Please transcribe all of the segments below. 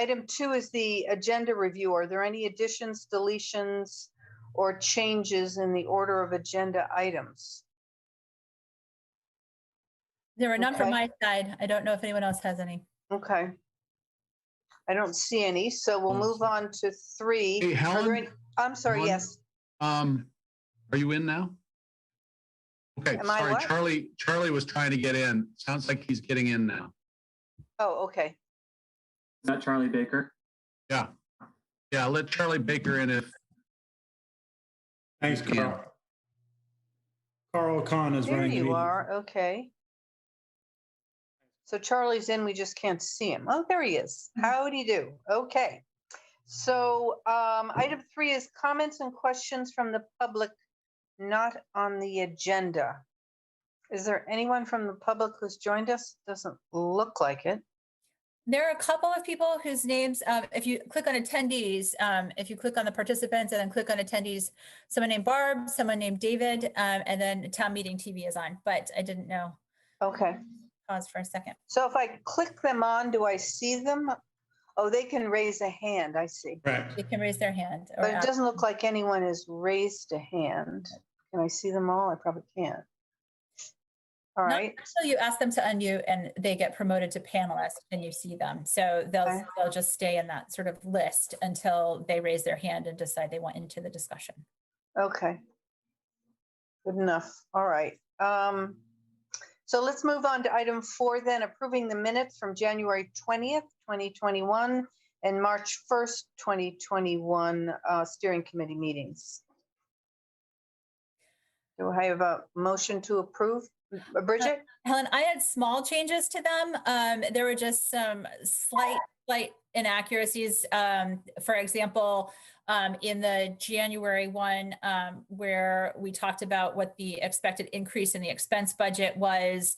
Item 2 is the agenda review. Are there any additions, deletions, or changes in the order of agenda items? There were none from Okay. my side. I don't know if anyone else has any. Okay. I don't see any, so we'll move on to 3. Hey, Helen? I'm sorry, Helen? yes. Are you in now? Okay, Am I sorry, what? Charlie was trying to get in. Sounds like he's getting in now. Oh, okay. Is that Charlie Baker? Yeah. Yeah, let Charlie Baker in if. Thanks, he can. Carl. Carl Khan is There running the you meeting. are, okay. So Charlie's in, we just can't see him. Oh, there he is. Howdy do. Okay. So item 3 is comments and questions from the public not on the agenda. Is there anyone from the public who's joined us? Doesn't look like it. There are a couple of people whose names, if you click on attendees, if you click on the participants and then click on attendees, someone named Barb, someone named David, and then Town Meeting TV is on, but I didn't know. Okay. Pause for a second. So if I click them on, do I see them? Oh, they can raise a hand, I see. Correct. They can raise their hand. But it doesn't look like anyone has raised a hand. Can I see them all? I probably can't. All right. So you ask them to unmute and they get promoted to panelist and you see them. So they'll just stay in that sort of list until they raise their hand and decide they want into the discussion. Okay. Good enough. All right. So let's move on to item 4 then, approving the minutes from January 20th, 2021 and March 1st, 2021 steering committee meetings. Do I have a motion to approve? Bridget? Helen, I had small changes to them. There were just some slight inaccuracies. For example, in the January one, where we talked about what the expected increase in the expense budget was,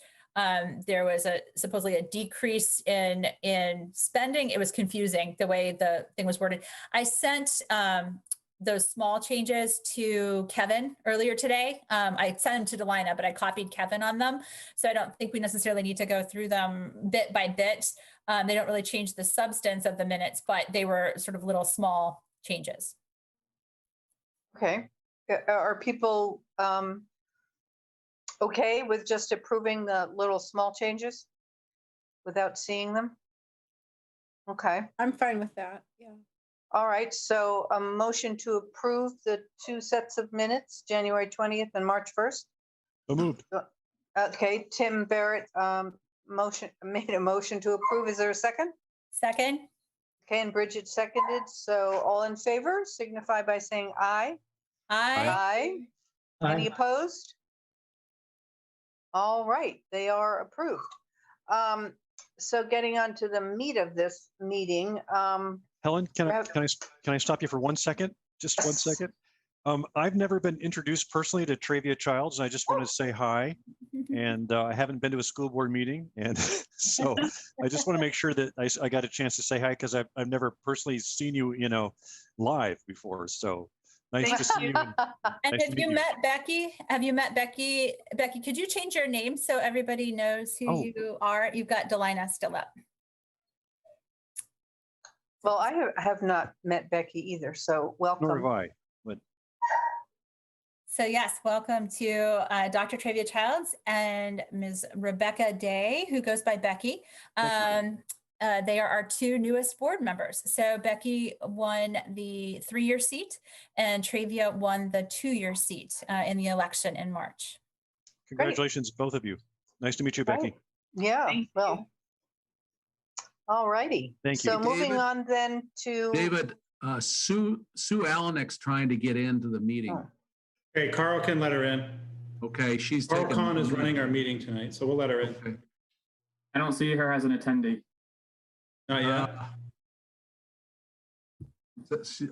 there was supposedly a decrease in spending. It was confusing the way the thing was worded. I sent those small changes to Kevin earlier today. I sent them to Delina, but I copied Kevin on them. So I don't think we necessarily need to go through them bit by bit. They don't really change the substance of the minutes, but they were sort of little small changes. Okay. Are people okay with just approving the little small changes without seeing them? Okay. I'm fine with that. Yeah. All right, so a motion to approve the 2 sets of minutes, January 20th and March 1st. So moved. Okay, Tim Barrett made a motion to approve. Is there a second? Second. Okay, and Bridget seconded. So all in favor signify by saying aye. Aye. Aye. Any opposed? All right, they are approved. So getting on to the meat of this meeting. Helen, can I stop you for 1 second? Just 1 second. I've never been introduced personally to Travia Childs, and I just wanted to say hi. And I haven't been to a school board meeting, and so I just want to make sure that I got a chance to say hi because I've never personally seen you, live before. So nice to see you. And have you met Becky? Have you met Becky? Becky, could you change your name so everybody knows who you are? You've got Delina still up. Well, I have not met Becky either, so welcome. Nor have I. But so yes, welcome to Dr. Travia Childs and Ms. Rebecca Day, who goes by Becky. They are our 2 newest board members. So Becky won the 3-year seat and Travia won the 2-year seat in the election in March. congratulations, both of you. Nice to meet you, Becky. Right. Yeah, well. All righty. Thank you. So moving David? on then to. David, Sue Allenek's trying to get into the meeting. Oh. Okay, Carl can let her in. Okay, she's Carl taking. Khan is running our meeting tonight, so we'll let her in. Okay. I don't see her as an attendee. Not yet.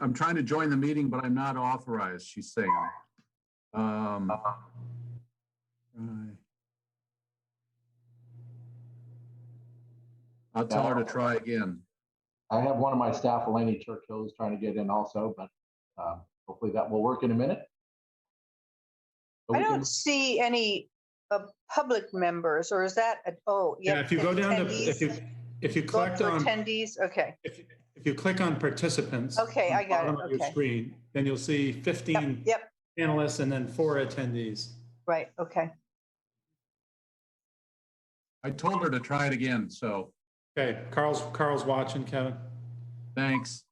I'm trying to join the meeting, but I'm not authorized, she's saying. I'll tell her to try again. I have one of my staff, Eleni Churchill, is trying to get in also, but hopefully that will work in a minute. I don't see any public members, or is that, oh, Yeah, if you go down to, attendees. if you Go click to on, attendees, okay. if you click on participants. Okay, on I the got it, bottom of your okay. screen, then you'll see 15 Yep, panelists and then 4 attendees. right, okay. I told her to try it again, so Okay, Carl's watching, Kevin. thanks.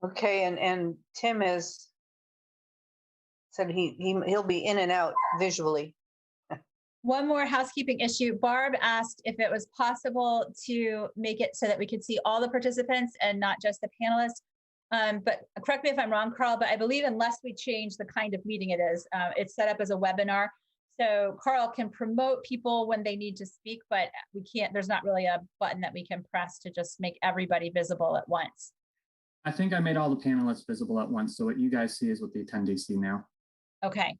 Okay, and Tim has said he'll be in and out visually. One more housekeeping issue. Barb asked if it was possible to make it so that we could see all the participants and not just the panelists. But correct me if I'm wrong, Carl, but I believe unless we change the kind of meeting it is, it's set up as a webinar. So Carl can promote people when they need to speak, but we can't, there's not really a button that we can press to just make everybody visible at once. I think I made all the panelists visible at once. So what you guys see is what the attendees see now. Okay.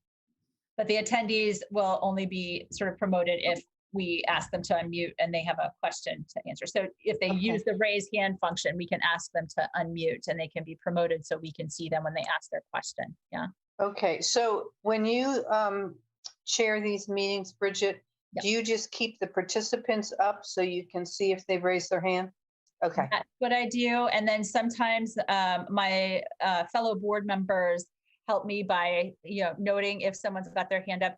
But the attendees will only be sort of promoted if we ask them to unmute and they have a question to answer. So if they Okay. use the raise hand function, we can ask them to unmute and they can be promoted so we can see them when they ask their question. Yeah. Okay, so when you chair these meetings, Bridget, Yep. do you just keep the participants up so you can see if they've raised their hand? Okay, That's what I do. And then sometimes my fellow board members help me by, noting if someone's got their hand up.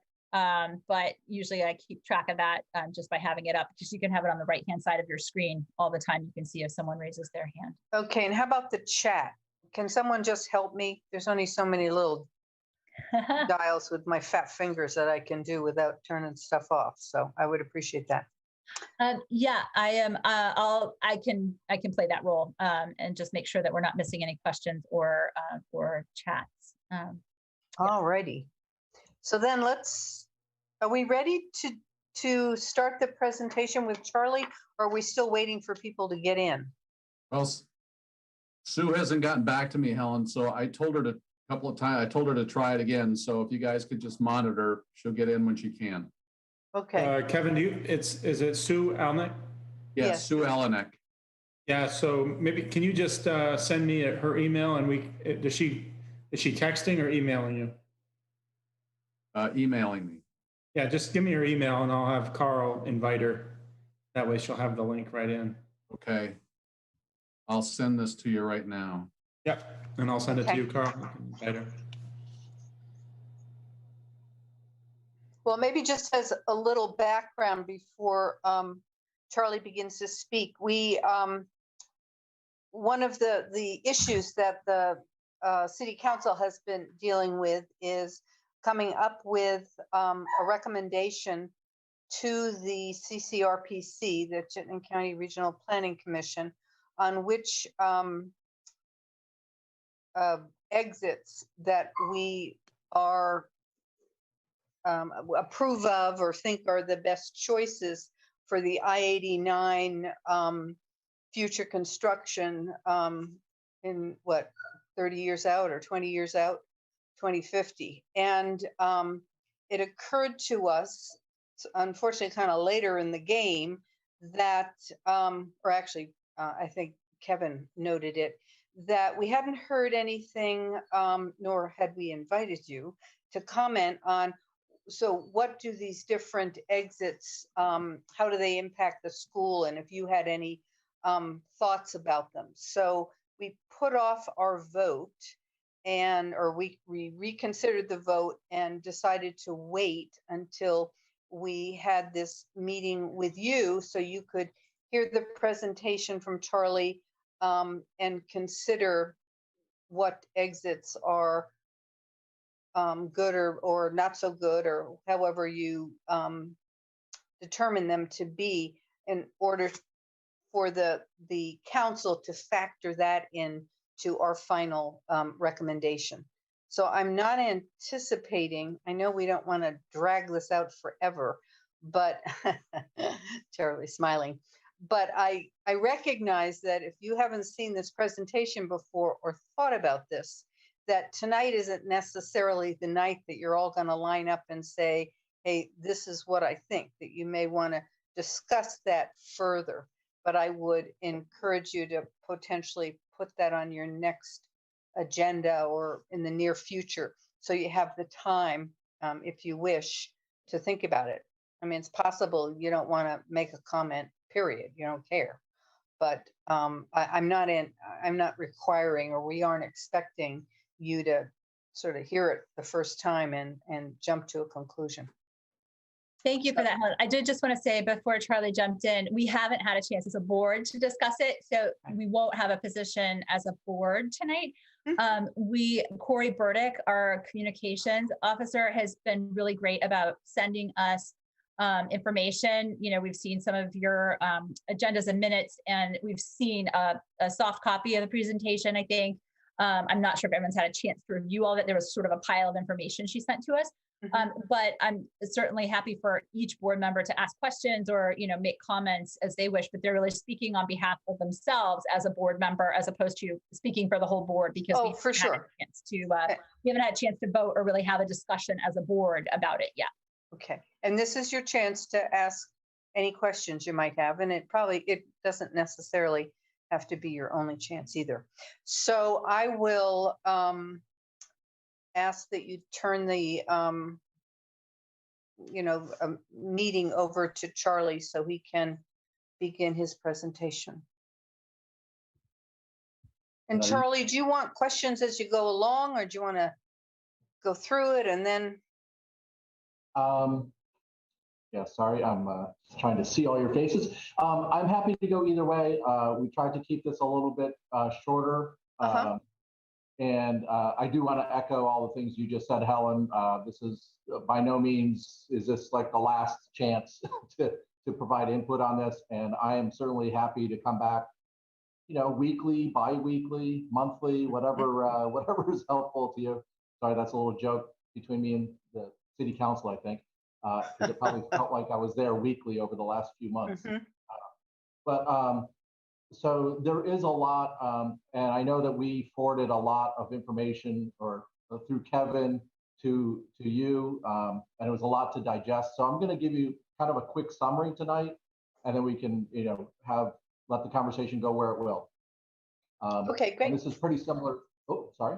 But usually I keep track of that just by having it up, because you can have it on the right-hand side of your screen all the time. You can see if someone raises their hand. okay, and how about the chat? Can someone just help me? There's only so many little dials with my fat fingers that I can do without turning stuff off, so I would appreciate that. Yeah, I am. I can play that role and just make sure that we're not missing any questions or chats. All righty. So then are we ready to start the presentation with Charlie, or are we still waiting for people to get in? Well, Sue hasn't gotten back to me, Helen, so I told her a couple of times, I told her to try it again. So if you guys could just monitor, she'll get in when she can. Okay, Kevin, is it Sue Alnick? Yes. Sue Allenek. Yeah, so maybe, can you just send me her email and is she texting or emailing you? Emailing me. Yeah, just give me her email and I'll have Carl invite her. That way she'll have the link right in. Okay. I'll send this to you right now. Yep, and I'll send it to Okay. you, Carl. You can invite her. well, maybe just as a little background before Charlie begins to speak, one of the issues that the city council has been dealing with is coming up with a recommendation to the CCRPC, the Chittenden County Regional Planning Commission, on which exits that we are approve of or think are the best choices for the I-89 future construction in 30 years out or 20 years out, 2050. And it occurred to us, unfortunately, kind of later in the game, that, or actually, I think Kevin noted it, that we hadn't heard anything, nor had we invited you to comment on, so what do these different exits, how do they impact the school? And if you had any thoughts about them. So we put off our vote or we reconsidered the vote and decided to wait until we had this meeting with you so you could hear the presentation from Charlie and consider what exits are good or not so good, or however you determine them to be, in order for the council to factor that in to our final recommendation. So I'm not anticipating, I know we don't want to drag this out forever, but Charlie's smiling. But I recognize that if you haven't seen this presentation before or thought about this, that tonight isn't necessarily the night that you're all going to line up and say, hey, this is what I think, that you may want to discuss that further. But I would encourage you to potentially put that on your next agenda or in the near future, so you have the time, if you wish, to think about it. I mean, it's possible you don't want to make a comment, period. You don't care. But I'm not requiring, or we aren't expecting you to sort of hear it the first time and jump to a conclusion. Thank you for that, Helen. I did just want to say before Charlie jumped in, we haven't had a chance as a board to discuss it, so we won't have a position as a board tonight. Corey Burdick, our communications officer, has been really great about sending us information. You know, we've seen some of your agendas and minutes, and we've seen a soft copy of the presentation, I think. I'm not sure if everyone's had a chance to review all of it. There was sort of a pile of information she sent to us. But I'm certainly happy for each board member to ask questions or, you know, make comments as they wish, but they're really speaking on behalf of themselves as a board member, as opposed to speaking for the whole board, because we haven't had a chance to vote or really have a discussion as a board about it yet. Okay. And this is your chance to ask any questions you might have. And it doesn't necessarily have to be your only chance either. So I will ask that you turn the meeting over to Charlie so he can begin his presentation. And Charlie, do you want questions as you go along, or do you want to go through it and then? Yeah, sorry, I'm trying to see all your faces. I'm happy to go either way. We tried to keep this a little bit shorter. And I do want to echo all the things you just said, Helen. This is by no means is this like the last chance to provide input on this. And I am certainly happy to come back, you know, weekly, bi-weekly, monthly, whatever is helpful to you. Sorry, that's a little joke between me and the city council, I think, because it probably felt like I was there weekly over the last few months. So there is a lot, and I know that we forwarded a lot of information or through Kevin to you, and it was a lot to digest. So I'm going to give you kind of a quick summary tonight, and then we can, you know, let the conversation go where it will. Okay, great. And this is pretty similar. Oh, sorry.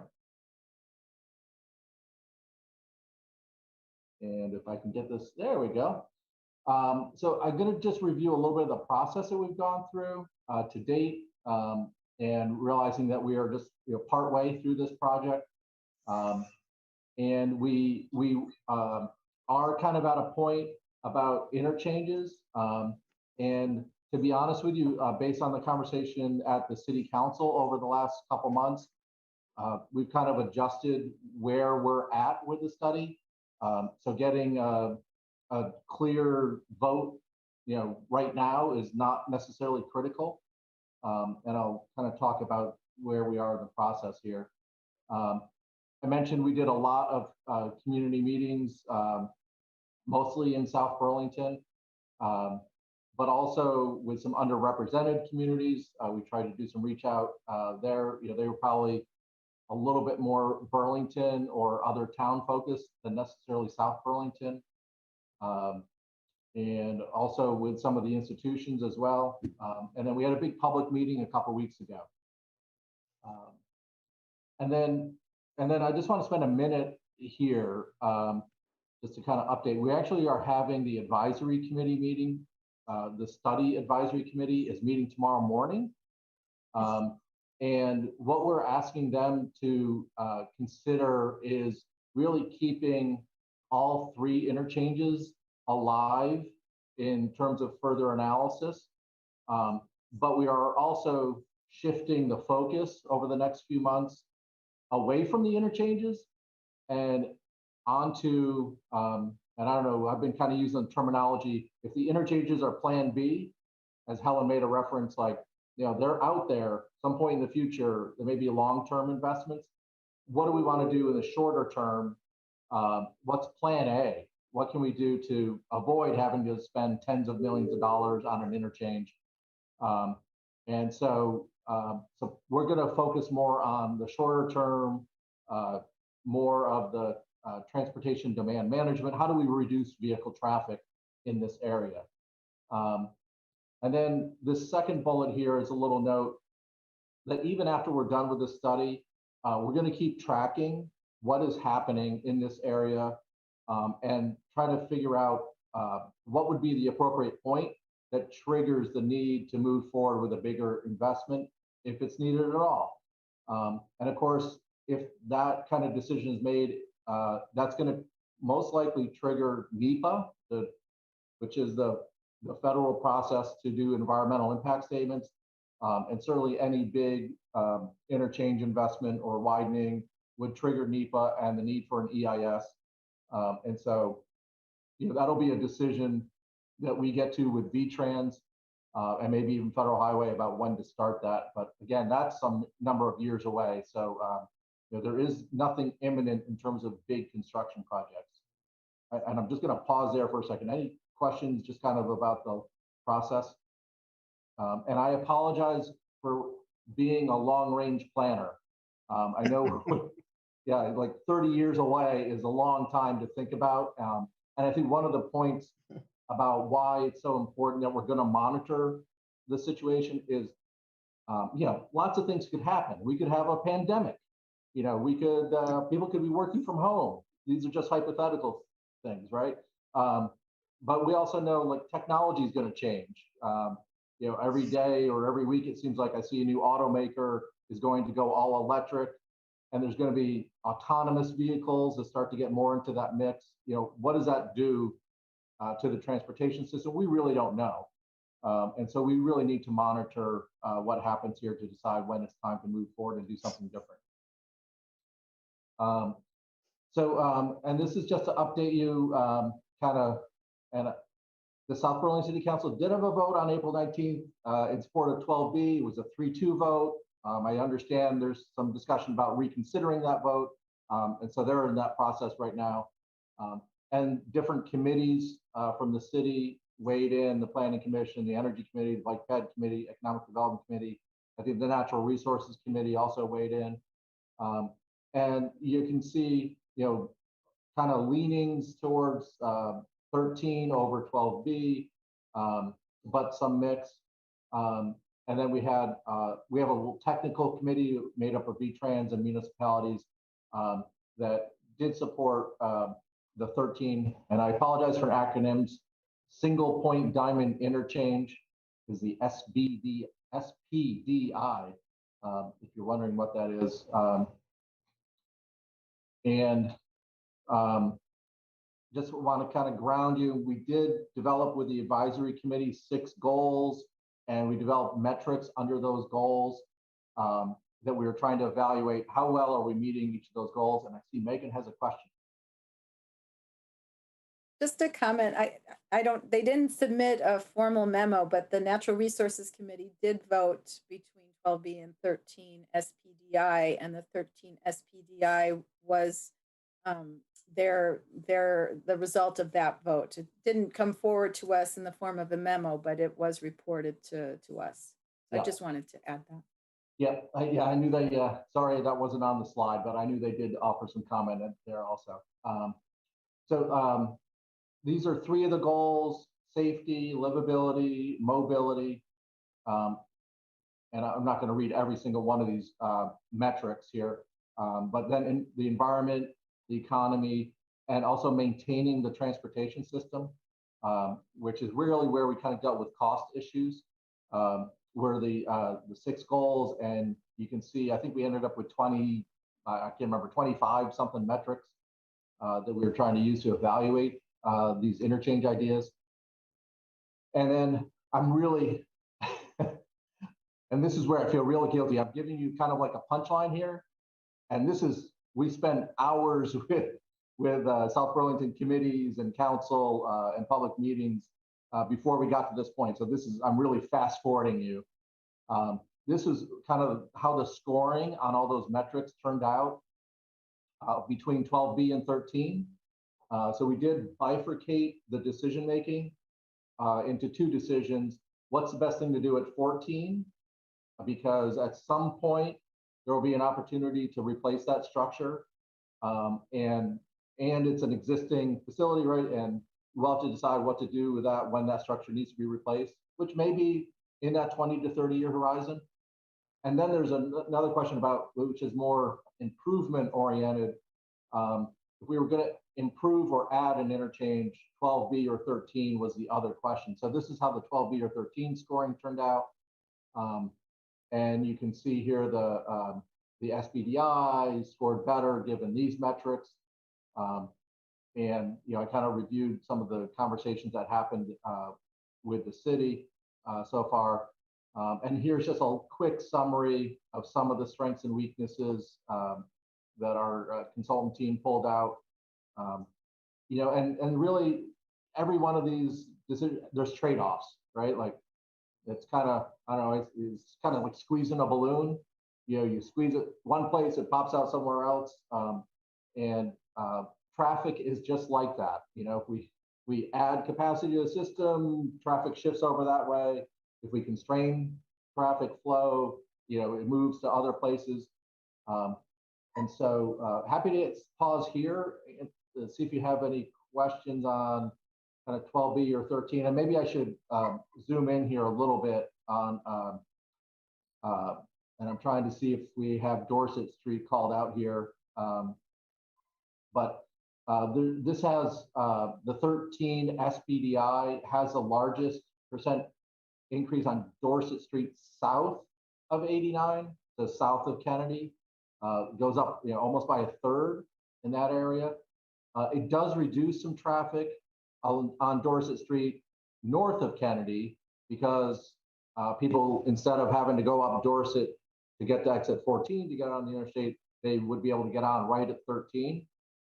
And if I can get this, there we go. So I'm going to just review a little bit of the process that we've gone through to date, and realizing that we are just part way through this project, and we are kind of at a point about interchanges, and to be honest with you, based on the conversation at the city council over the last couple months, we've kind of adjusted where we're at with the study. So getting a clear vote, you know, right now is not necessarily critical. And I'll kind of talk about where we are in the process here. I mentioned we did a lot of community meetings, mostly in South Burlington, but also with some underrepresented communities. We tried to do some reach out there. You know, they were probably a little bit more Burlington or other town focused than necessarily South Burlington. And also with some of the institutions as well. And then we had a big public meeting a couple weeks ago. And then I just want to spend a minute here just to kind of update. We actually are having the advisory committee meeting. The study advisory committee is meeting tomorrow morning. And what we're asking them to consider is really keeping all three interchanges alive in terms of further analysis. But we are also shifting the focus over the next few months away from the interchanges and onto, and I don't know, I've been kind of using the terminology, if the interchanges are plan B, as Helen made a reference, like, you know, they're out there some point in the future, there may be long-term investments. What do we want to do in the shorter term? What's plan A? What can we do to avoid having to spend tens of millions of dollars on an interchange? And so we're going to focus more on the shorter term, more of the transportation demand management. How do we reduce vehicle traffic in this area? And then the second bullet here is a little note that even after we're done with this study, we're going to keep tracking what is happening in this area and try to figure out what would be the appropriate point that triggers the need to move forward with a bigger investment if it's needed at all. And of course, if that kind of decision is made, that's going to most likely trigger NEPA, which is the federal process to do environmental impact statements. And certainly any big interchange investment or widening would trigger NEPA and the need for an EIS. And so, that'll be a decision that we get to with VTrans and maybe even Federal Highway about when to start that. But again, that's some number of years away. So there is nothing imminent in terms of big construction projects. And I'm just going to pause there for a second. Any questions just kind of about the process? And I apologize for being a long-range planner. I know, yeah, like 30 years away is a long time to think about. And I think one of the points about why it's so important that we're going to monitor the situation is, lots of things could happen. We could have a pandemic. We could, people could be working from home. These are just hypothetical things, right? But we also know like technology is going to change. Every day or every week, it seems like I see a new automaker is going to go all electric, and there's going to be autonomous vehicles that start to get more into that mix. What does that do to the transportation system? We really don't know. And so we really need to monitor what happens here to decide when it's time to move forward and do something different. And this is just to update you and the South Burlington City Council did have a vote on April 19th in support of 12B. It was a 3-2 vote. I understand there's some discussion about reconsidering that vote. And so they're in that process right now. And different committees from the city weighed in, the Planning Commission, the Energy Committee, the Bike Ped Committee, Economic Development Committee. I think the Natural Resources Committee also weighed in. And you can see, kind of leanings towards 13 over 12B, but some mix. And then we have a little technical committee made up of VTrans and municipalities that did support the 13. And I apologize for acronyms. Single point diamond interchange is the SPDI, if you're wondering what that is. Just want to kind of ground you. We did develop with the advisory committee 6 goals, and we developed metrics under those goals that we were trying to evaluate how well are we meeting each of those goals. And I see Megan has a question. Just a comment, they didn't submit a formal memo, but the Natural Resources Committee did vote between 12B and 13 SPDI, and the 13 SPDI was the result of that vote. It didn't come forward to us in the form of a memo, but it was reported to us. So yeah. I just wanted to add that. Yeah, I knew they, sorry that wasn't on the slide, but I knew they did offer some comment there also. These are 3 of the goals: safety, livability, mobility. And I'm not going to read every single one of these metrics here, but then in the environment, the economy, and also maintaining the transportation system, which is really where we kind of dealt with cost issues, were the 6 goals. And you can see, I think we ended up with 20, I can't remember, 25 something metrics that we were trying to use to evaluate these interchange ideas. And then I'm really, and this is where I feel really guilty. I'm giving you kind of like a punchline here. And this is, we spend hours with South Burlington committees and council and public meetings before we got to this point. So this is, I'm really fast forwarding you. This is kind of how the scoring on all those metrics turned out between 12B and 13. So we did bifurcate the decision-making into 2 decisions. What's the best thing to do at 14? Because at some point, there will be an opportunity to replace that structure. And it's an existing facility, right? And we'll have to decide what to do with that when that structure needs to be replaced, which may be in that 20 to 30 year horizon. And then there's another question about, which is more improvement oriented. If we were going to improve or add an interchange. 12B or 13 was the other question. So this is how the 12B or 13 scoring turned out. And you can see here the SBDI scored better given these metrics. And I kind of reviewed some of the conversations that happened with the city so far. And here's just a quick summary of some of the strengths and weaknesses that our consultant team pulled out. And really every one of these decisions, there's trade-offs, right? Like it's kind of, I don't know, it's kind of like squeezing a balloon. You squeeze it one place, it pops out somewhere else. Traffic is just like that. If we add capacity to the system, traffic shifts over that way. If we constrain traffic flow, it moves to other places. And so happy to pause here and see if you have any questions on kind of 12B or 13. And maybe I should zoom in here a little bit on, and I'm trying to see if we have Dorset Street called out here. This has the 13 SBDI has the largest percent increase on Dorset Street south of 89, so south of Kennedy. Goes up almost by a third in that area. It does reduce some traffic on Dorset Street north of Kennedy because people, instead of having to go up Dorset to get to exit 14 to get on the interstate, they would be able to get on right at 13.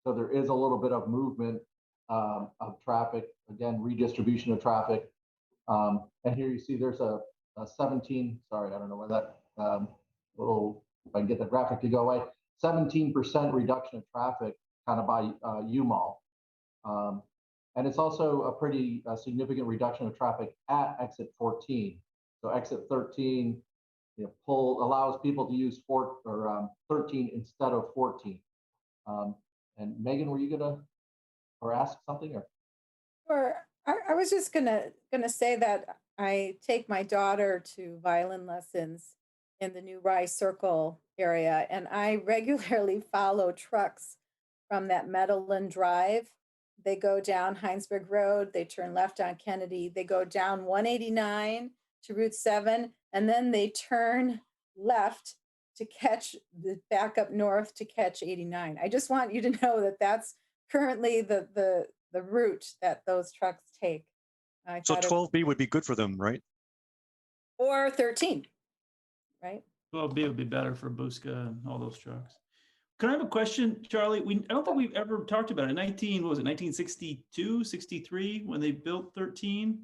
So there is a little bit of movement of traffic, again, redistribution of traffic. And here you see there's a 17, sorry, I don't know where that if I can get the graphic to go away, 17% reduction of traffic kind of by UMall. And it's also a pretty significant reduction of traffic at exit 14. So exit 13 allows people to use 13 instead of 14. And Megan, were you gonna ask something or? Sure. I was just gonna say that I take my daughter to violin lessons in the New Rye Circle area, and I regularly follow trucks from that Meadowland Drive. They go down Heinsberg Road, they turn left on Kennedy, they go down 189 to Route 7, and then they turn left to catch back up north to catch 89. I just want you to know that that's currently the route that those trucks take. So 12B would be good for them, right? Or 13, right? 12B would be better for Busca and all those trucks. Can I have a question, Charlie? I don't think we've ever talked about it. 1962, 63, when they built 13?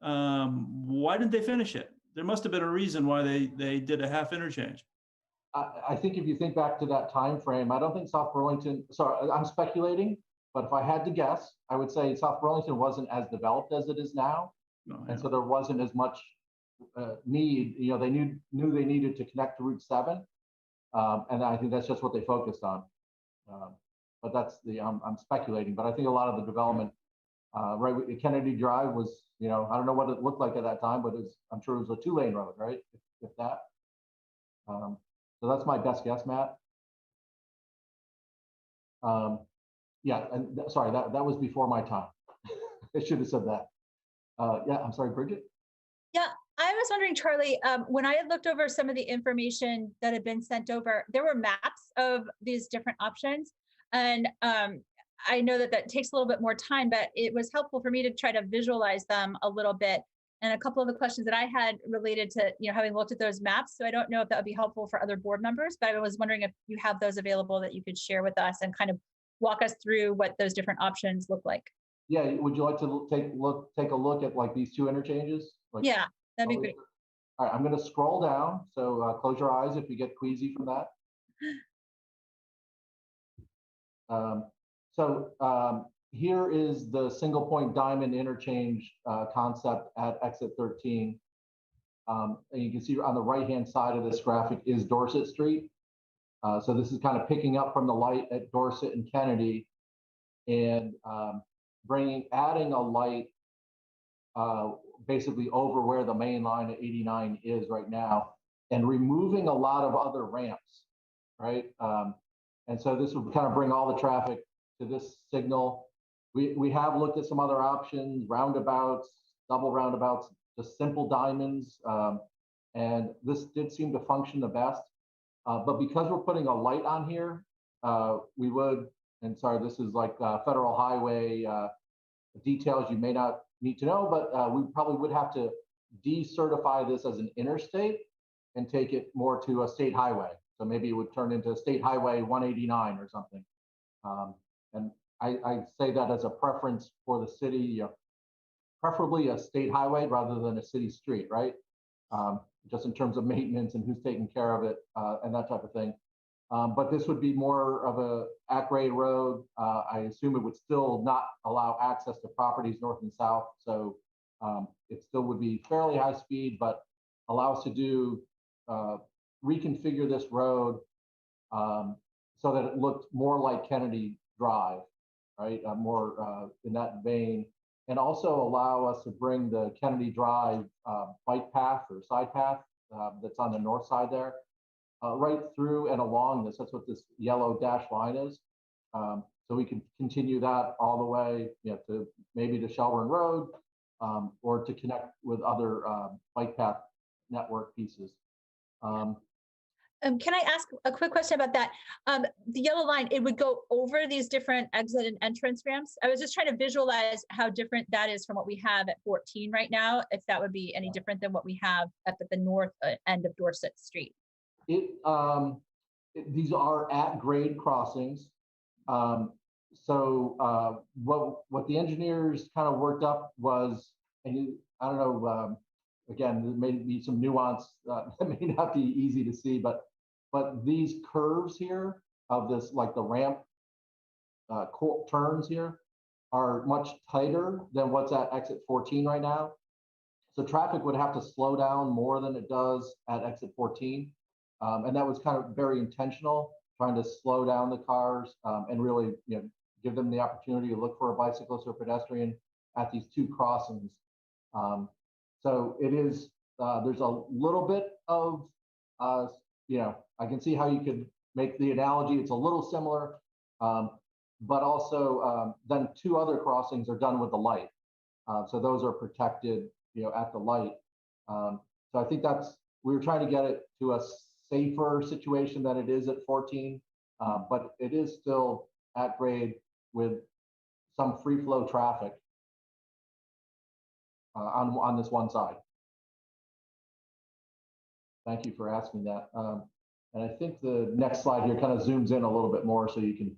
Why didn't they finish it? There must have been a reason why they did a half interchange. I think if you think back to that time frame, I don't think South Burlington, sorry, I'm speculating, but if I had to guess, I would say South Burlington wasn't as developed as it is now. And so there wasn't as much need, they knew they needed to connect to Route 7. And I think that's just what they focused on. But that's I'm speculating, but I think a lot of the development, right, Kennedy Drive was, I don't know what it looked like at that time, but I'm sure it was a 2-lane road, right? If that. So that's my best guess, Matt. Yeah, and sorry, that was before my time. I should have said that. Yeah, I'm sorry, Bridget. Yeah, I was wondering, Charlie, when I had looked over some of the information that had been sent over, there were maps of these different options. And I know that takes a little bit more time, but it was helpful for me to try to visualize them a little bit. And a couple of the questions that I had related to, having looked at those maps. So I don't know if that would be helpful for other board members, but I was wondering if you have those available that you could share with us and kind of walk us through what those different options look like. Yeah, would you like to take a look at like these two interchanges? Yeah, that'd be great. All right, I'm going to scroll down. So close your eyes if you get queasy from that. Here is the single point diamond interchange concept at exit 13. And you can see on the right-hand side of this graphic is Dorset Street. So this is kind of picking up from the light at Dorset and Kennedy and adding a light basically over where the main line at 89 is right now and removing a lot of other ramps, right? And so this would kind of bring all the traffic to this signal. We have looked at some other options, roundabouts, double roundabouts, just simple diamonds. And this did seem to function the best. But because we're putting a light on here, we would, and sorry, this is like federal highway details you may not need to know, but we probably would have to decertify this as an interstate and take it more to a state highway. So maybe it would turn into State Highway 189 or something. And I say that as a preference for the city, you know, preferably a state highway rather than a city street, right? Just in terms of maintenance and who's taking care of it and that type of thing. But this would be more of a at-grade road. I assume it would still not allow access to properties north and south. So it still would be fairly high speed, but allow us to do reconfigure this road so that it looked more like Kennedy Drive, right? More in that vein. And also allow us to bring the Kennedy Drive bike path or side path that's on the north side there, right through and along this. That's what this yellow dashed line is. So we can continue that all the way, you know, to maybe to Shelburne Road or to connect with other bike path network pieces. Can I ask a quick question about that? The yellow line, it would go over these different exit and entrance ramps. I was just trying to visualize how different that is from what we have at 14 right now, if that would be any different than what we have at the north end of Dorset Street. These are at grade crossings. So what the engineers kind of worked up was, and I don't know, again, there may be some nuance that may not be easy to see, but these curves here of this, like the ramp turns here, are much tighter than what's at exit 14 right now. So traffic would have to slow down more than it does at exit 14. And that was kind of very intentional, trying to slow down the cars and really, you know, give them the opportunity to look for a bicyclist or pedestrian at these two crossings. So it is, there's a little bit of, you know, I can see how you could make the analogy. It's a little similar, but also then two other crossings are done with the light. So those are protected, you know, at the light. So I think we were trying to get it to a safer situation than it is at 14, but it is still at grade with some free flow traffic on this one side. Thank you for asking that. And I think the next slide here kind of zooms in a little bit more so you can,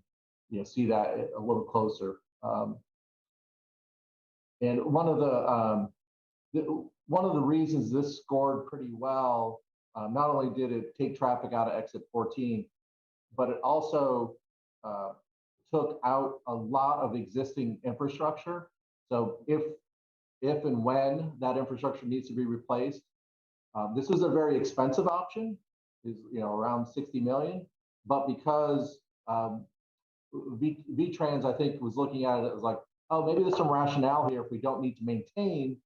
you know, see that a little closer. And one of the reasons this scored pretty well, not only did it take traffic out of exit 14, but it also took out a lot of existing infrastructure. So if and when that infrastructure needs to be replaced, this is a very expensive option, is, you know, around 60 million. But because VTrans, I think, was looking at it as like, oh, maybe there's some rationale here if we don't need to maintain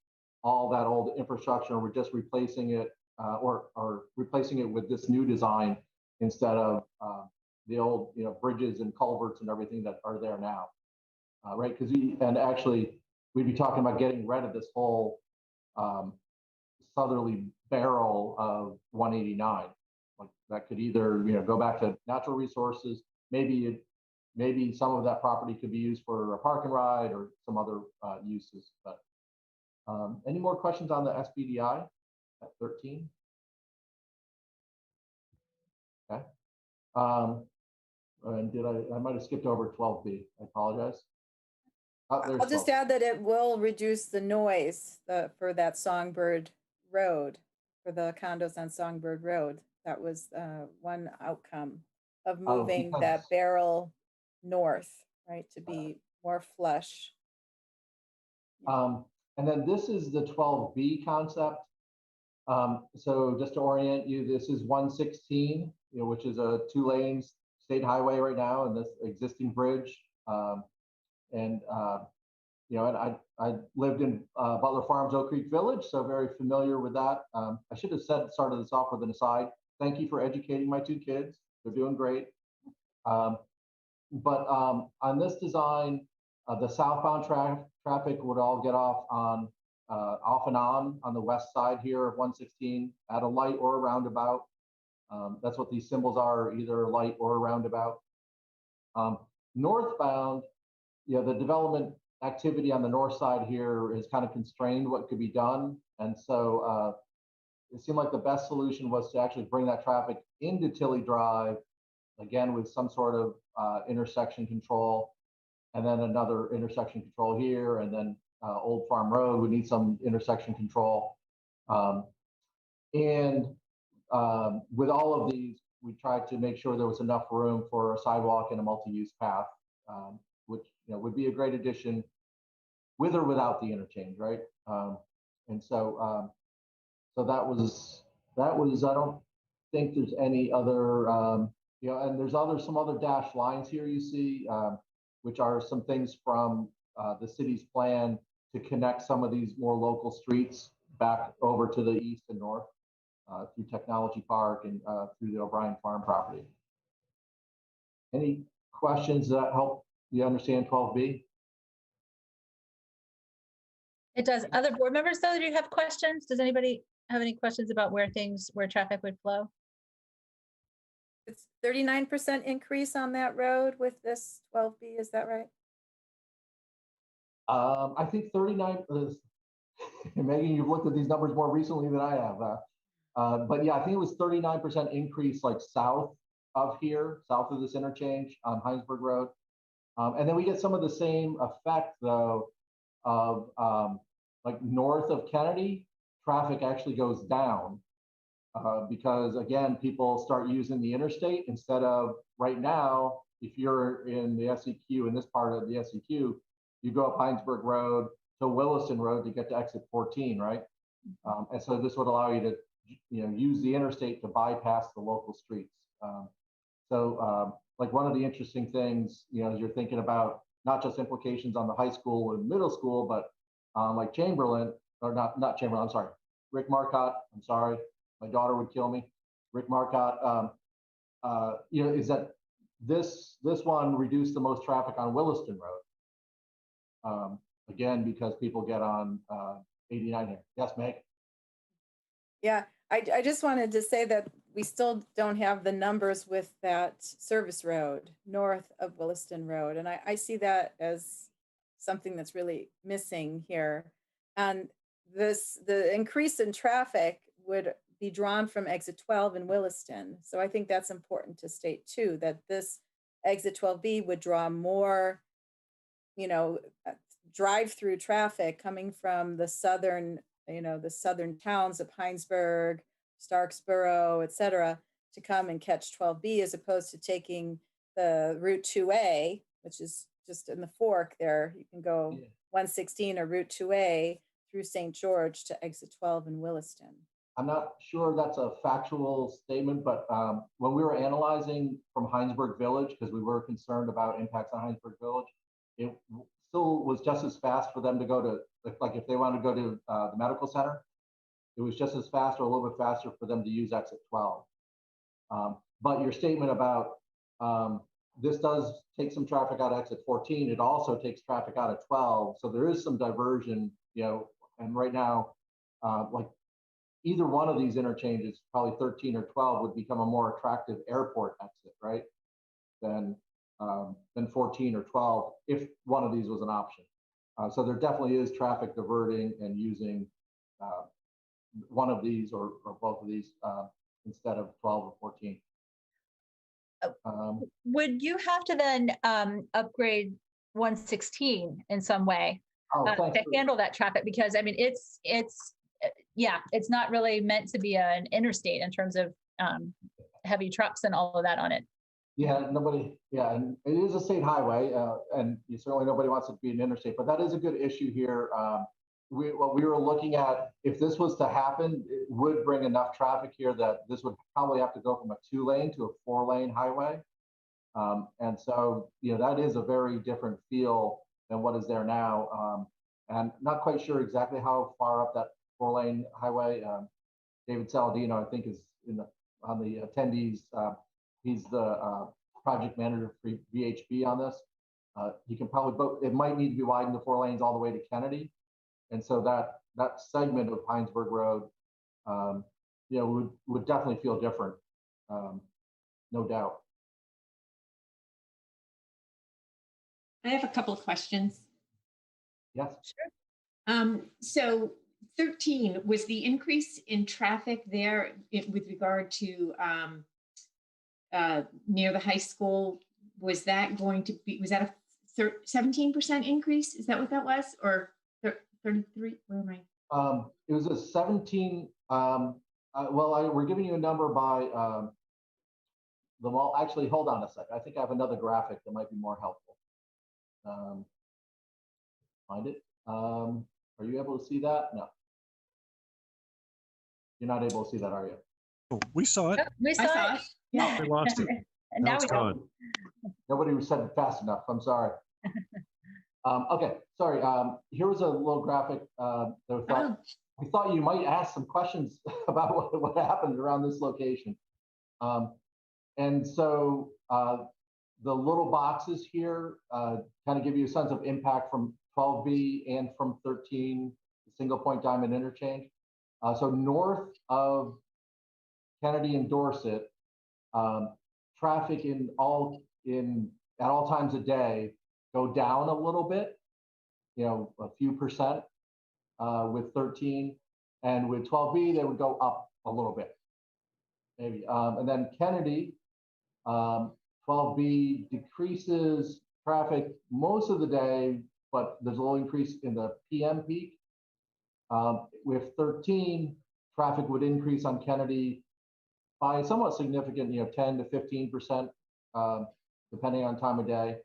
all that old infrastructure, we're just replacing it or replacing it with this new design instead of the old, you know, bridges and culverts and everything that are there now, right? Because actually we'd be talking about getting rid of this whole southerly barrel of 189. Like that could either, you know, go back to natural resources. Maybe some of that property could be used for a park and ride or some other uses. But any more questions on the SBDI at 13? Okay. And I might have skipped over 12B. I apologize. I'll just add that it will reduce the noise for that Songbird Road, for the condos on Songbird Road. That was one outcome of moving that barrel north, right, to be more flush. And then this is the 12B concept. So just to orient you, this is 116, you know, which is a 2-lane state highway right now, and this existing bridge. You know, and I lived in Butler Farms, Oak Creek Village, so very familiar with that. I should have started this off with an aside. Thank you for educating my two kids. They're doing great. but on this design, the southbound traffic would all get off and on the west side here of 116 at a light or a roundabout. That's what these symbols are, either a light or a roundabout. Northbound, the development activity on the north side here is kind of constrained what could be done. And so it seemed like the best solution was to actually bring that traffic into Tilly Drive, again, with some sort of intersection control, and then another intersection control here, and then Old Farm Road would need some intersection control. And with all of these, we tried to make sure there was enough room for a sidewalk and a multi-use path, which would be a great addition with or without the interchange, right? And so so that was I don't think there's any other and there's some other dashed lines here you see, which are some things from the city's plan to connect some of these more local streets back over to the east and north through Technology Park and through the O'Brien Farm property. Any questions that help you understand 12B? It does. Other board members, though, do you have questions? Does anybody have any questions about where traffic would flow? It's 39% increase on that road with this 12B, is that right? I think 39 is, Megan, you've looked at these numbers more recently than I have. But yeah, I think it was 39% increase like south of here, south of this interchange on Heinsberg Road. And then we get some of the same effect though of like north of Kennedy, traffic actually goes down because again, people start using the interstate instead of right now, if you're in the SEQ, in this part of the SEQ, you go up Heinsberg Road to Williston Road to get to exit 14, right? And so this would allow you to use the interstate to bypass the local streets. Like one of the interesting things, as you're thinking about not just implications on the high school and middle school, but like Chamberlain, or not Chamberlain, I'm sorry, Rick Marcotte, I'm sorry, my daughter would kill me. Rick Marcotte, is that this one reduced the most traffic on Williston Road. Again, because people get on 89 here. Yes, Meg? Yeah, I just wanted to say that we still don't have the numbers with that service road north of Williston Road. And I see that as something that's really missing here. And the increase in traffic would be drawn from exit 12 in Williston. So I think that's important to state too, that this exit 12B would draw more, drive-through traffic coming from the southern towns of Heinsberg, Starksboro, et cetera, to come and catch 12B as opposed to taking the Route 2A, which is just in the fork there. You can go 116 or Route 2A through St. George to exit 12 in Williston. I'm not sure that's a factual statement, but when we were analyzing from Heinsberg Village, because we were concerned about impacts on Heinsberg Village, it still was just as fast for them to go to, like if they wanted to go to the medical center, it was just as fast or a little bit faster for them to use exit 12. But your statement about this does take some traffic out of exit 14, it also takes traffic out of 12. So there is some diversion, and right now, like either one of these interchanges, probably 13 or 12 would become a more attractive airport exit, right? Than 14 or 12 if one of these was an option. So there definitely is traffic diverting and using one of these or both of these instead of 12 or 14. Would you have to then upgrade 116 in some way to handle that traffic? Because I mean, it's not really meant to be an interstate in terms of heavy trucks and all of that on it. Yeah, and it is a state highway, and certainly nobody wants it to be an interstate, but that is a good issue here. What we were looking at, if this was to happen, it would bring enough traffic here that this would probably have to go from a 2-lane to a 4-lane highway. And so, that is a very different feel than what is there now. And not quite sure exactly how far up that 4-lane highway. David Saladino, I think, is on the attendees. He's the project manager for VHB on this. He can probably, but it might need to be widened to 4 lanes all the way to Kennedy. And so that segment of Heinsberg Road, you know, would definitely feel different, no doubt. I have a couple of questions. Yes. So 13, was the increase in traffic there with regard to near the high school, was that going to be, was that a 17% increase? Is that what that was? Or 33? Where am I? It was a 17. We're giving you a number by the mall. Actually, hold on a sec. I think I have another graphic that might be more helpful. Find it. Are you able to see that? No. You're not able to see that, are you? Oh, we saw it. We saw it. Yeah. We lost it. And Now now it's we don't. gone. Nobody said it fast enough. I'm sorry. Okay, sorry. Here was a little graphic that we thought you might ask some questions about what happened around this location. And so the little boxes here kind of give you a sense of impact from 12B and from 13, single point diamond interchange. So north of Kennedy and Dorset, traffic at all times of day go down a little bit, you know, a few percent with 13, and with 12B they would go up a little bit, maybe. And then Kennedy, 12B decreases traffic most of the day, but there's a little increase in the PM peak. With 13, traffic would increase on Kennedy by somewhat significant, you know, 10 to 15%, depending on time of day.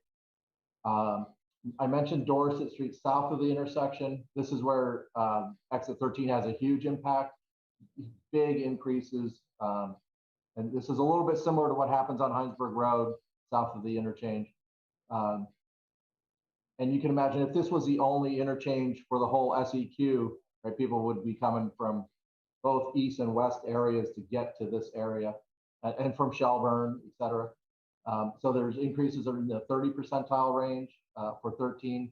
I mentioned Dorset Street south of the intersection. This is where exit 13 has a huge impact, big increases. And this is a little bit similar to what happens on Heinsberg Road south of the interchange. And you can imagine if this was the only interchange for the whole SEQ, right, people would be coming from both east and west areas to get to this area, and from Shelburne, et cetera. So there's increases in the 30 percentile range for 13,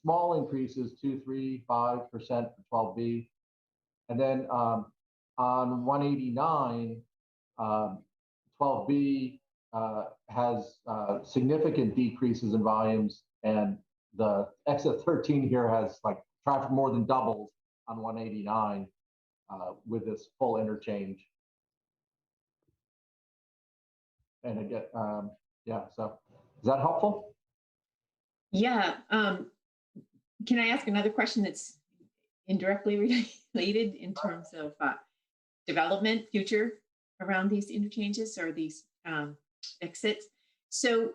small increases 2, 3, 5% for 12B. And then on 189, 12B has significant decreases in volumes, and the exit 13 here has like traffic more than doubles on 189 with this full interchange. And again, yeah, so is that helpful? Yeah. Can I ask another question that's indirectly related in terms of development future around these interchanges or these exits? So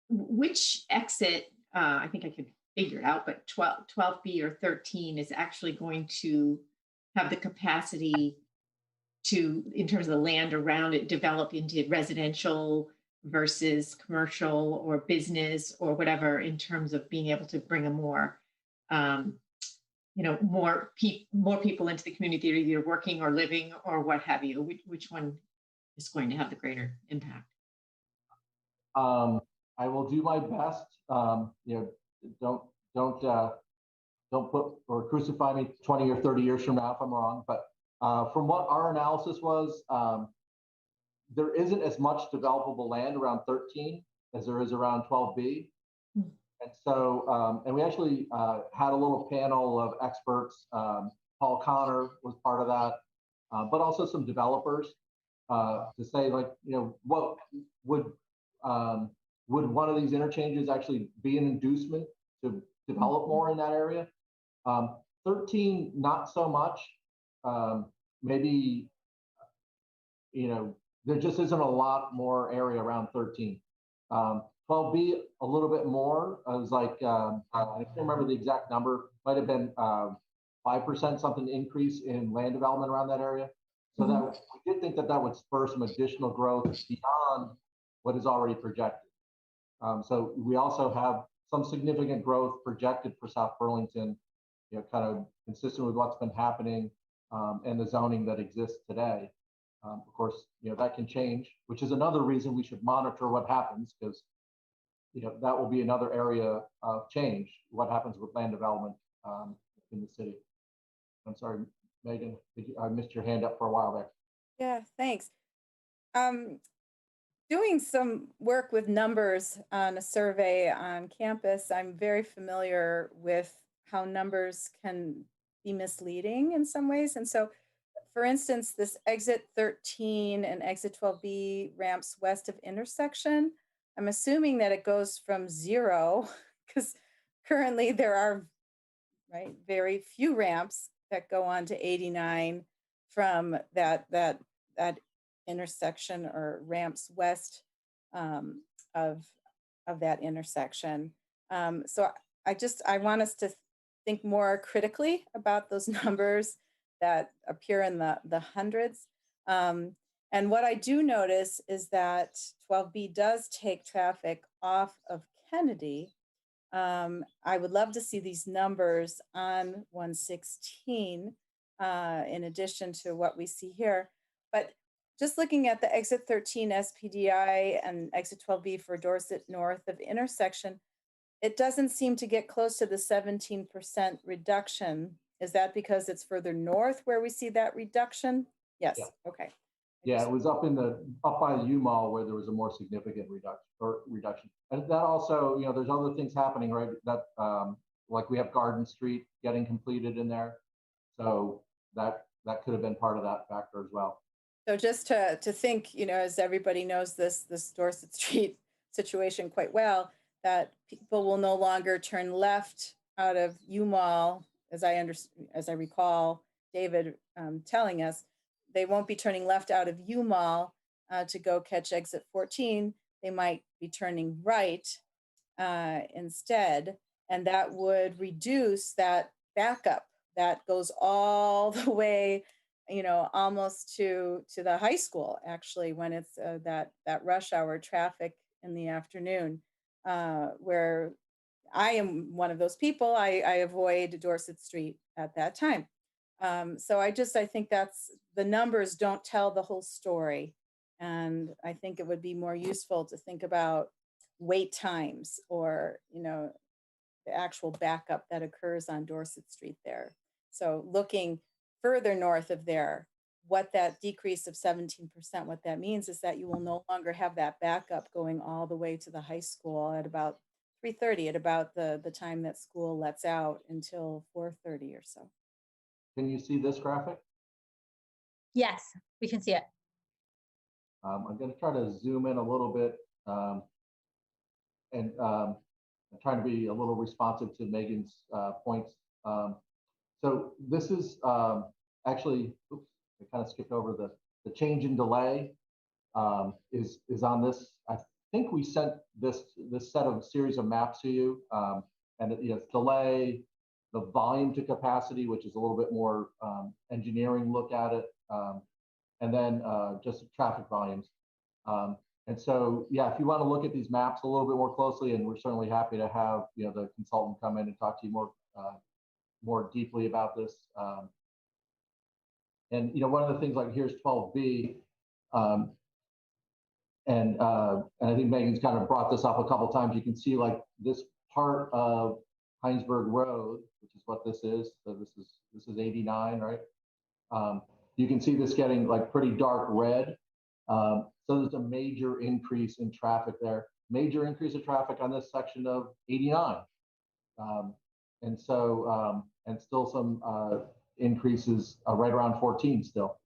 which exit, I think I could figure it out, but 12B or 13 is actually going to have the capacity to, in terms of the land around it, develop into residential versus commercial or business or whatever, in terms of being able to bring a more, you know, more people into the community, either working or living or what have you. Which one is going to have the greater impact? I will do my best. You know, don't put or crucify me 20 or 30 years from now if I'm wrong. But from what our analysis was, there isn't as much developable land around 13 as there is around 12B. And so, and we actually had a little panel of experts. Paul Connor was part of that, but also some developers to say, like, you know, what would one of these interchanges actually be an inducement to develop more in that area? 13, not so much. Maybe, you know, there just isn't a lot more area around 13. 12B, a little bit more. I was like, I can't remember the exact number, might have been 5% something increase in land development around that area. So that we did think that that would spur some additional growth beyond what is already projected. So we also have some significant growth projected for South Burlington, you know, kind of consistent with what's been happening and the zoning that exists today. Of course, that can change, which is another reason we should monitor what happens, because that will be another area of change. What happens with land development in the city? I'm sorry, Megan, I missed your hand up for a while there. Yeah, thanks. Doing some work with numbers on a survey on campus, I'm very familiar with how numbers can be misleading in some ways. And so, for instance, this exit 13 and exit 12B ramps west of intersection, I'm assuming that it goes from 0, because currently there are very few ramps that go on to 89 from that intersection, or ramps west of that intersection. So I want us to think more critically about those numbers that appear in the hundreds. And what I do notice is that 12B does take traffic off of Kennedy. I would love to see these numbers on 116 in addition to what we see here. But just looking at the exit 13 SPDI and exit 12B for Dorset north of intersection, it doesn't seem to get close to the 17% reduction. Is that because it's further north where we see that reduction? Yes. Yeah. Okay. Yeah, it was up by the U Mall where there was a more significant reduction. And that also, there's other things happening, right? That like we have Garden Street getting completed in there, so that could have been part of that factor as well. So just to think, as everybody knows this Dorset Street situation quite well, that people will no longer turn left out of U Mall, as I recall David telling us. They won't be turning left out of U Mall to go catch exit 14. They might be turning right instead, and that would reduce that backup that goes all the way, almost to the high school, actually, when it's that rush hour traffic in the afternoon, where I am one of those people. I avoid Dorset Street at that time. So I think that's, the numbers don't tell the whole story. And I think it would be more useful to think about wait times, or, the actual backup that occurs on Dorset Street there. So looking further north of there, what that decrease of 17%, what that means is that you will no longer have that backup going all the way to the high school at about 3:30, at about the time that school lets out, until 4:30 or so. Can you see this graphic? Yes, we can see it. I'm going to try to zoom in a little bit, and I'm trying to be a little responsive to Megan's points. So this is actually, oops, I kind of skipped over the change in delay is on this. I think we sent this set of series of maps to you, and it's delay, the volume to capacity, which is a little bit more engineering look at it, and then just traffic volumes. And so, yeah, if you want to look at these maps a little bit more closely, and we're certainly happy to have the consultant come in and talk to you more deeply about this. And one of the things, like here's 12B, and I think Megan's kind of brought this up a couple of times. You can see like this part of Heinsberg Road, which is what this is. So this is 89, right? You can see this getting like pretty dark red. So there's a major increase in traffic there. Major increase of traffic on this section of 89. And so, and still some increases right around 14 still.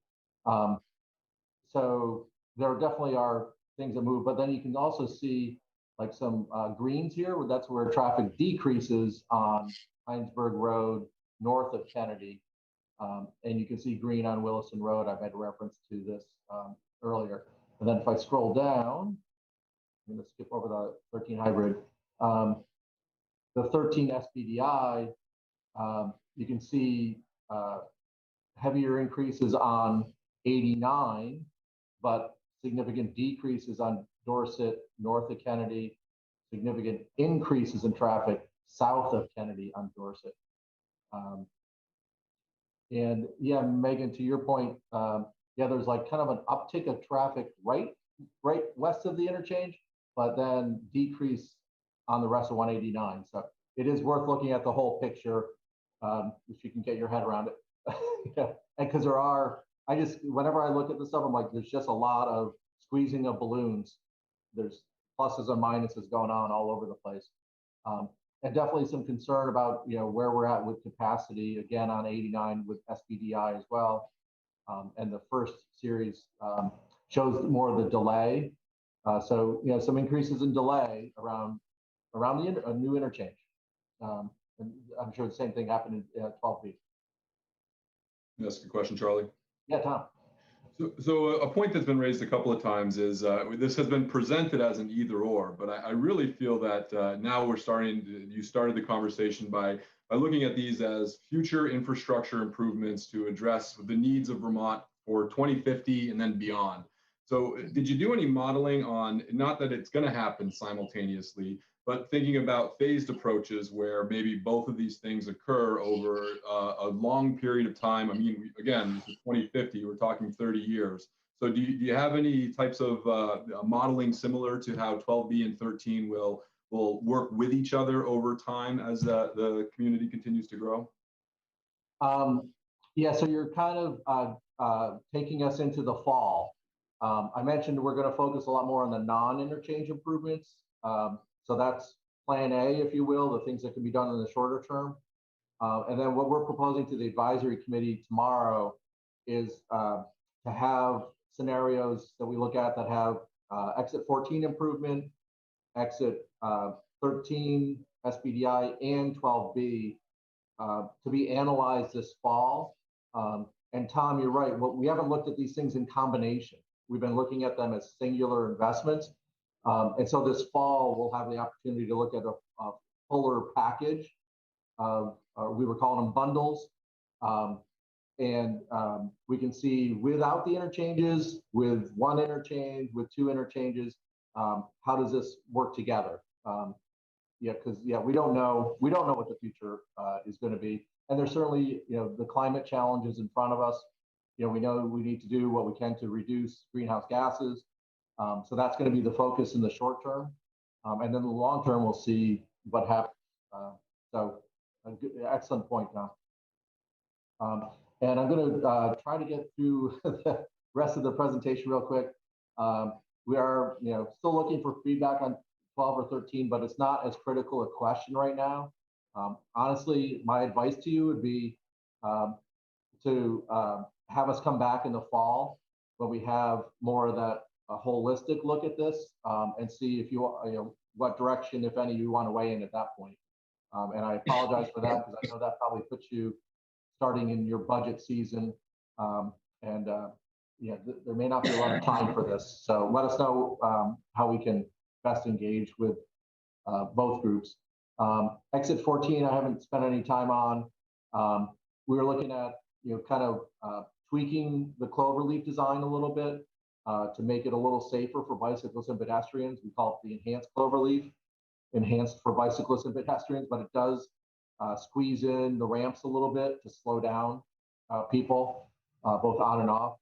So there definitely are things that move, but then you can also see like some greens here. That's where traffic decreases on Heinsberg Road north of Kennedy. And you can see green on Williston Road. I've made a reference to this earlier. And then if I scroll down, I'm going to skip over the 13 hybrid. The 13 SPDI, you can see heavier increases on 89, but significant decreases on Dorset, north of Kennedy, significant increases in traffic south of Kennedy on Dorset. And yeah, Megan, to your point, yeah, there's like kind of an uptick of traffic right west of the interchange, but then decrease on the rest of 189. So it is worth looking at the whole picture if you can get your head around it. Yeah. And because whenever I look at this stuff, I'm like, there's just a lot of squeezing of balloons. There's pluses and minuses going on all over the place. And definitely some concern about, where we're at with capacity, again, on 89 with SPDI as well. And the first series shows more of the delay. So, some increases in delay around a new interchange. And I'm sure the same thing happened in 12B. That's a good question, Charlie. Yeah, Tom. So a point that's been raised a couple of times is this has been presented as an either or, but I really feel that now you started the conversation by looking at these as future infrastructure improvements to address the needs of Vermont for 2050 and then beyond. So did you do any modeling on, not that it's going to happen simultaneously, but thinking about phased approaches where maybe both of these things occur over a long period of time? I mean, again, 2050, we're talking 30 years. So do you have any types of modeling similar to how 12B and 13 will work with each other over time as the community continues to grow? Yeah, so you're kind of taking us into the fall. I mentioned we're going to focus a lot more on the non-interchange improvements. So that's plan A, if you will, the things that can be done in the shorter term. And then what we're proposing to the advisory committee tomorrow is to have scenarios that we look at that have exit 14 improvement, exit 13 SPDI, and 12B to be analyzed this fall. And Tom, you're right. We haven't looked at these things in combination. We've been looking at them as singular investments. And so this fall, we'll have the opportunity to look at a fuller package of, we were calling them bundles. And we can see without the interchanges, with one interchange, with two interchanges, how does this work together? Because we don't know what the future is going to be. And there's certainly, the climate challenges in front of us. We know we need to do what we can to reduce greenhouse gases. So that's going to be the focus in the short term. And then the long term, we'll see what happens. So excellent point, Tom. And I'm going to try to get through the rest of the presentation real quick. We are, still looking for feedback on 12 or 13, but it's not as critical a question right now. Honestly, my advice to you would be to have us come back in the fall when we have more of that a holistic look at this and see if what direction, if any, you want to weigh in at that point. And I apologize for that because I know that probably puts you starting in your budget season. There may not be a lot of time for this. So let us know how we can best engage with both groups. Exit 14, I haven't spent any time on. We were looking at, kind of tweaking the cloverleaf design a little bit to make it a little safer for bicyclists and pedestrians. We call it the enhanced cloverleaf, enhanced for bicyclists and pedestrians, but it does squeeze in the ramps a little bit to slow down people, both on and off.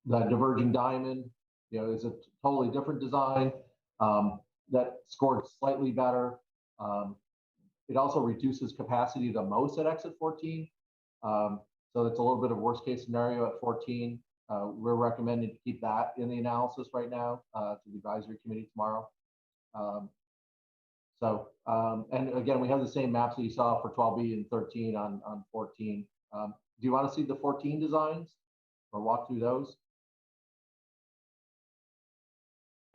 The diverging diamond, is a totally different design that scored slightly better. It also reduces capacity the most at exit 14. So it's a little bit of worst case scenario at 14. We're recommending to keep that in the analysis right now to the advisory committee tomorrow. And again, we have the same maps that you saw for 12B and 13 on 14. Do you want to see the 14 designs or walk through those?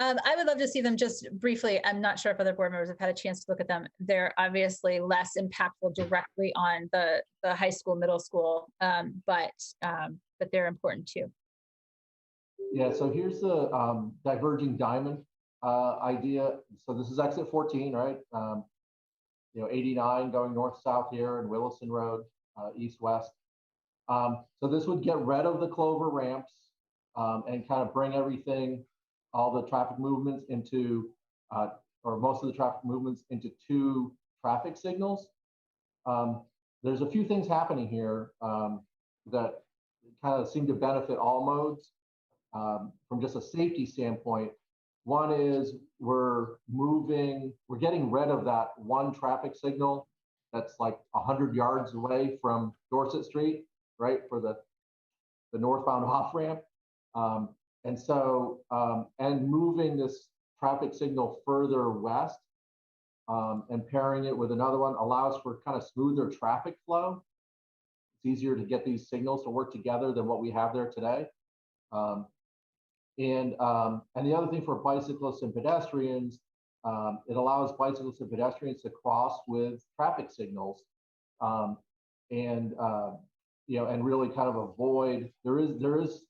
I would love to see them just briefly. I'm not sure if other board members have had a chance to look at them. They're obviously less impactful directly on the high school, middle school, but they're important too. Yeah, so here's the diverging diamond idea. So this is exit 14, right? 89 going north-south here and Williston Road, east-west. So this would get rid of the clover ramps and kind of bring everything, all the traffic movements into, or most of the traffic movements into two traffic signals. there's a few things happening here that kind of seem to benefit all modes from just a safety standpoint. One is we're getting rid of that one traffic signal that's like 100 yards away from Dorset Street, right, for the northbound off ramp. And so, and moving this traffic signal further west and pairing it with another one allows for kind of smoother traffic flow. It's easier to get these signals to work together than what we have there today. And the other thing for bicyclists and pedestrians, it allows bicyclists and pedestrians to cross with traffic signals, and really kind of avoid. There is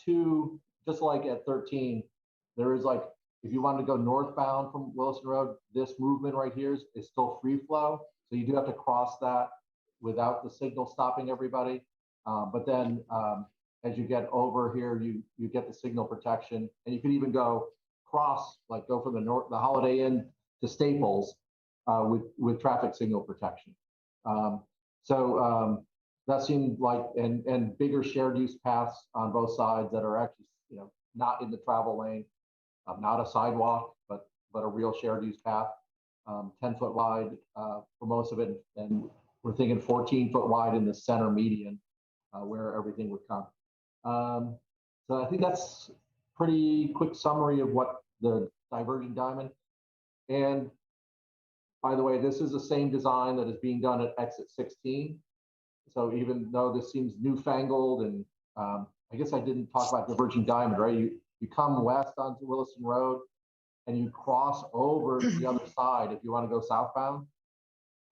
two, just like at 13, there is like, if you want to go northbound from Wilson Road, this movement right here is still free flow. So you do have to cross that without the signal stopping everybody. But then as you get over here, you get the signal protection, and you could even go go from the Holiday Inn to Staples with traffic signal protection. So that seemed like, and bigger shared use paths on both sides that are actually, not in the travel lane, not a sidewalk, but a real shared use path, 10-foot wide for most of it, and we're thinking 14-foot wide in the center median where everything would come. So I think that's pretty quick summary of what the divergent diamond. And by the way, this is the same design that is being done at exit 16. So even though this seems newfangled, and I guess I didn't talk about diverging diamond, right? You come west onto Williston Road and you cross over to the other side if you want to go southbound.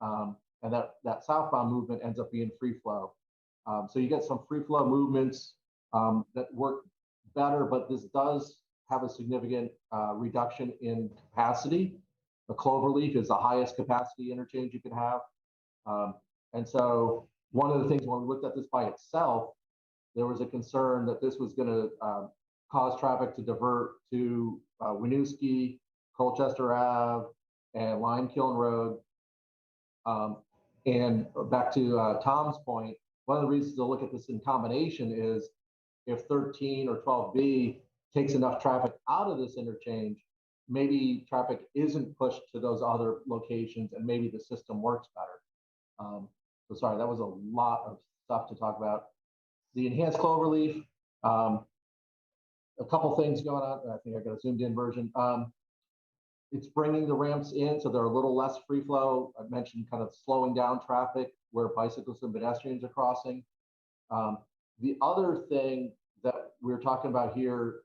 And that southbound movement ends up being free flow. So you get some free flow movements that work better, but this does have a significant reduction in capacity. The Cloverleaf is the highest capacity interchange you can have. And so one of the things when we looked at this by itself, there was a concern that this was going to cause traffic to divert to Winooski, Colchester Ave, and Limekiln Road. And back to Tom's point, one of the reasons to look at this in combination is if 13 or 12B takes enough traffic out of this interchange, maybe traffic isn't pushed to those other locations and maybe the system works better. So sorry, that was a lot of stuff to talk about. The enhanced Cloverleaf, a couple things going on. I think I got a zoomed in version. It's bringing the ramps in, so they're a little less free flow. I mentioned kind of slowing down traffic where bicyclists and pedestrians are crossing. The other thing that we were talking about here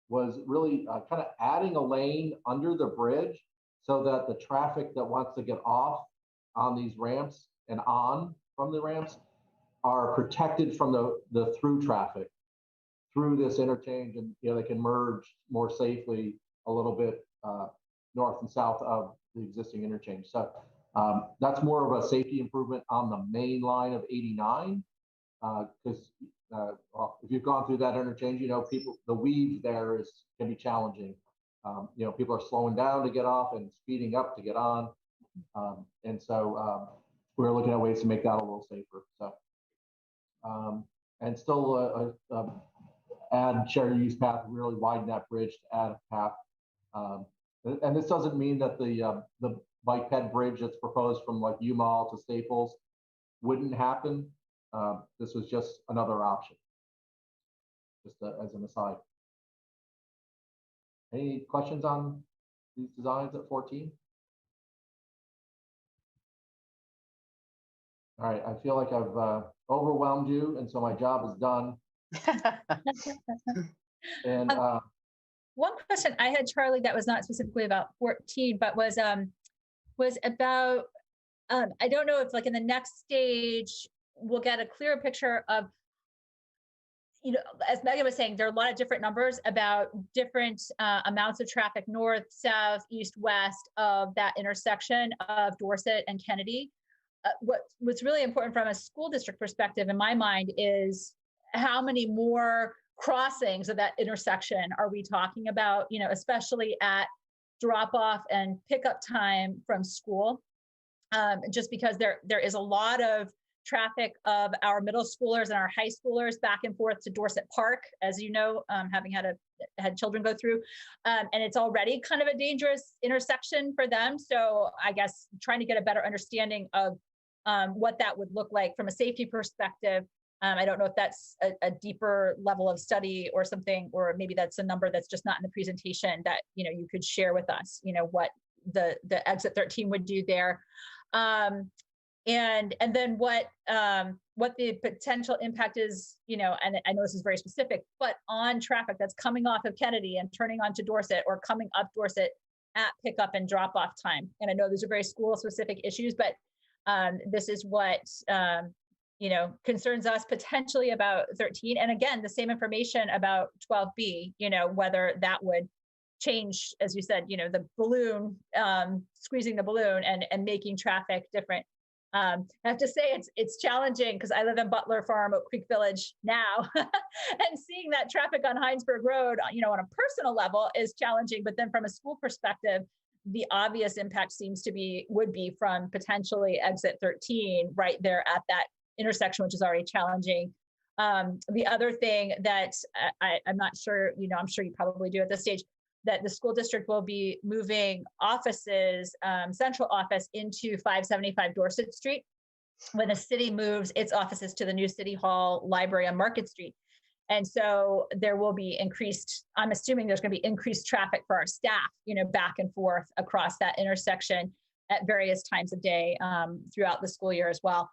was really kind of adding a lane under the bridge so that the traffic that wants to get off on these ramps and on from the ramps are protected from the through traffic through this interchange, and they can merge more safely a little bit north and south of the existing interchange. So that's more of a safety improvement on the main line of 89, because well, if you've gone through that interchange, the weave there can be challenging. People are slowing down to get off and speeding up to get on, and so we're looking at ways to make that a little safer. So and still add shared use path, really widen that bridge to add a path. And this doesn't mean that the bike ped bridge that's proposed from like U-Mall to Staples wouldn't happen. This was just another option, just as an aside. Any questions on these designs at 14? All right, I feel like I've overwhelmed you, and so my job is done. And one question I had, Charlie, that was not specifically about 14, but was about, I don't know if like in the next stage, we'll get a clearer picture of, as Megan was saying, there are a lot of different numbers about different amounts of traffic north, south, east, west of that intersection of Dorset and Kennedy. What's really important from a school district perspective, in my mind, is how many more crossings of that intersection are we talking about, especially at drop off and pickup time from school. just because there is a lot of traffic of our middle schoolers and our high schoolers back and forth to Dorset Park, as you know, having had children go through, and it's already kind of a dangerous intersection for them. So I guess trying to get a better understanding of what that would look like from a safety perspective. I don't know if that's a deeper level of study or something, or maybe that's a number that's just not in the presentation that, you could share with us, what the exit 13 would do there. And then what the potential impact is, and I know this is very specific, but on traffic that's coming off of Kennedy and turning onto Dorset or coming up Dorset at pickup and drop off time. And I know these are very school specific issues, but this is what, concerns us potentially about 13. And again, the same information about 12B, whether that would change, as you said, the balloon, squeezing the balloon and making traffic different. I have to say it's challenging because I live in Butler Farm, Oak Creek Village now, and seeing that traffic on Heinsberg Road, on a personal level is challenging. But then from a school perspective, the obvious impact would be from potentially exit 13 right there at that intersection, which is already challenging. The other thing that I'm not sure, I'm sure you probably do at this stage, that the school district will be moving offices, central office into 575 Dorset Street when the city moves its offices to the new City Hall library on Market Street. And so there will be I'm assuming there's going to be increased traffic for our staff, back and forth across that intersection at various times of day throughout the school year as well.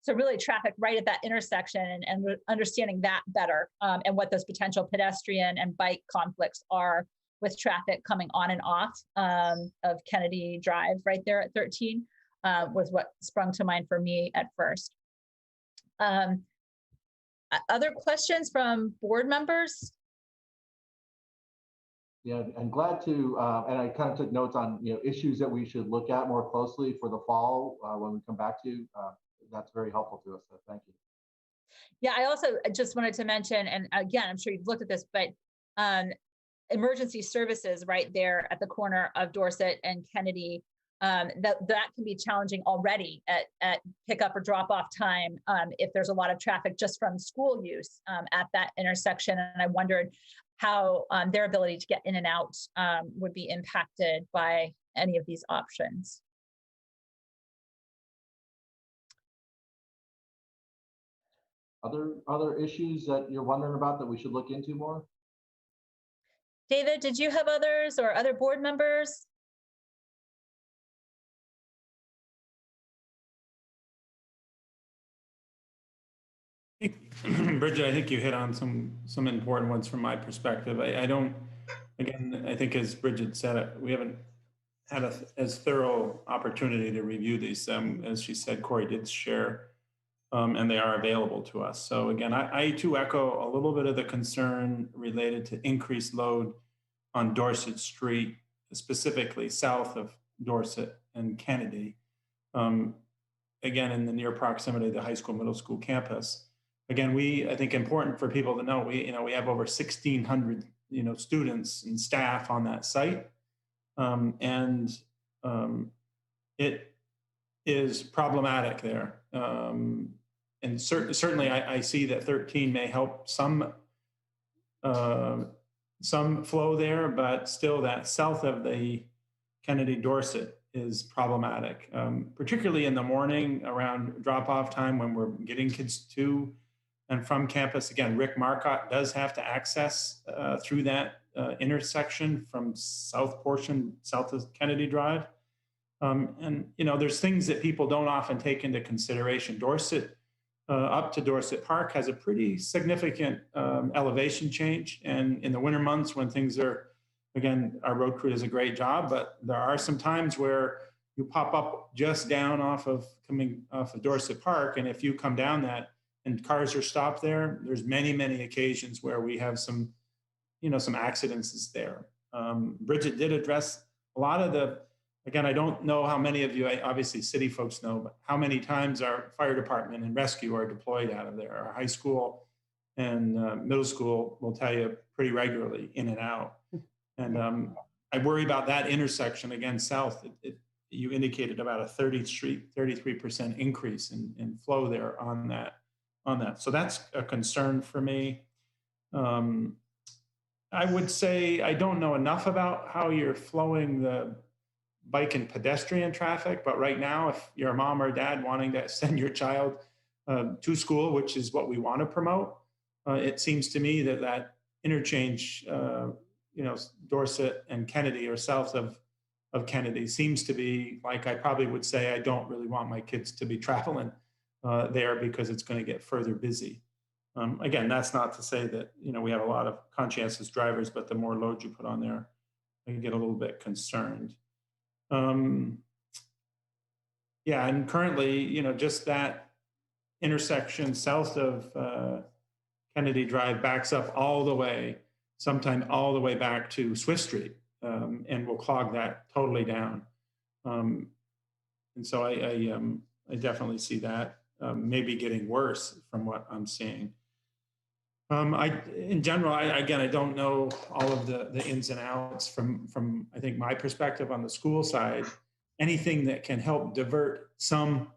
So really traffic right at that intersection and understanding that better and what those potential pedestrian and bike conflicts are with traffic coming on and off of Kennedy Drive right there at 13 was what sprung to mind for me at first. Other questions from board members? Yeah, I'm glad to, and I kind of took notes on, issues that we should look at more closely for the fall when we come back to. That's very helpful to us, so thank you. Yeah, I also just wanted to mention, and again, I'm sure you've looked at this, but emergency services right there at the corner of Dorset and Kennedy, that can be challenging already at pickup or drop off time if there's a lot of traffic just from school use at that intersection. And I wondered how their ability to get in and out would be impacted by any of these options. Other issues that you're wondering about that we should look into more? David, did you have others or other board members? Bridget, I think you hit on some important ones from my perspective. I don't, again, I think as Bridget said, we haven't had as thorough opportunity to review these. As she said, Corey did share, and they are available to us. So again, I too echo a little bit of the concern related to increased load on Dorset Street, specifically south of Dorset and Kennedy. Again, in the near proximity of the high school, middle school campus. Again, I think important for people to know, we have over 1,600, students and staff on that site. And it is problematic there. And certainly I see that 13 may help some flow there, but still that south of the Kennedy Dorset is problematic, particularly in the morning around drop-off time when we're getting kids to and from campus. Again, Rick Marcotte does have to access through that intersection from south of Kennedy Drive. And, there's things that people don't often take into consideration. Dorset, up to Dorset Park has a pretty significant elevation change. And in the winter months when things are, again, our road crew does a great job, but there are some times where you pop up just down coming off of Dorset Park. And if you come down that and cars are stopped there, there's many, many occasions where we have some accidents there. Bridget did address a lot of again, I don't know how many of you, obviously city folks know, but how many times our fire department and rescue are deployed out of there. Our high school and middle school will tell you pretty regularly in and out. And I worry about that intersection again, south. you indicated about a 33% increase in flow there on that. So that's a concern for me. I would say I don't know enough about how you're flowing the bike and pedestrian traffic, but right now, if you're a mom or dad wanting to send your child to school, which is what we want to promote, it seems to me that that interchange, Dorset and Kennedy or south of Kennedy seems to be like, I probably would say I don't really want my kids to be traveling there because it's going to get further busy. Again, that's not to say that, we have a lot of conscientious drivers, but the more load you put on there, I can get a little bit concerned. Yeah, and currently, just that intersection south of Kennedy Drive backs up all the way, sometime all the way back to Swift Street, and will clog that totally down. And so I definitely see that maybe getting worse from what I'm seeing. In general, again, I don't know all of the ins and outs from I think my perspective on the school side. Anything that can help divert some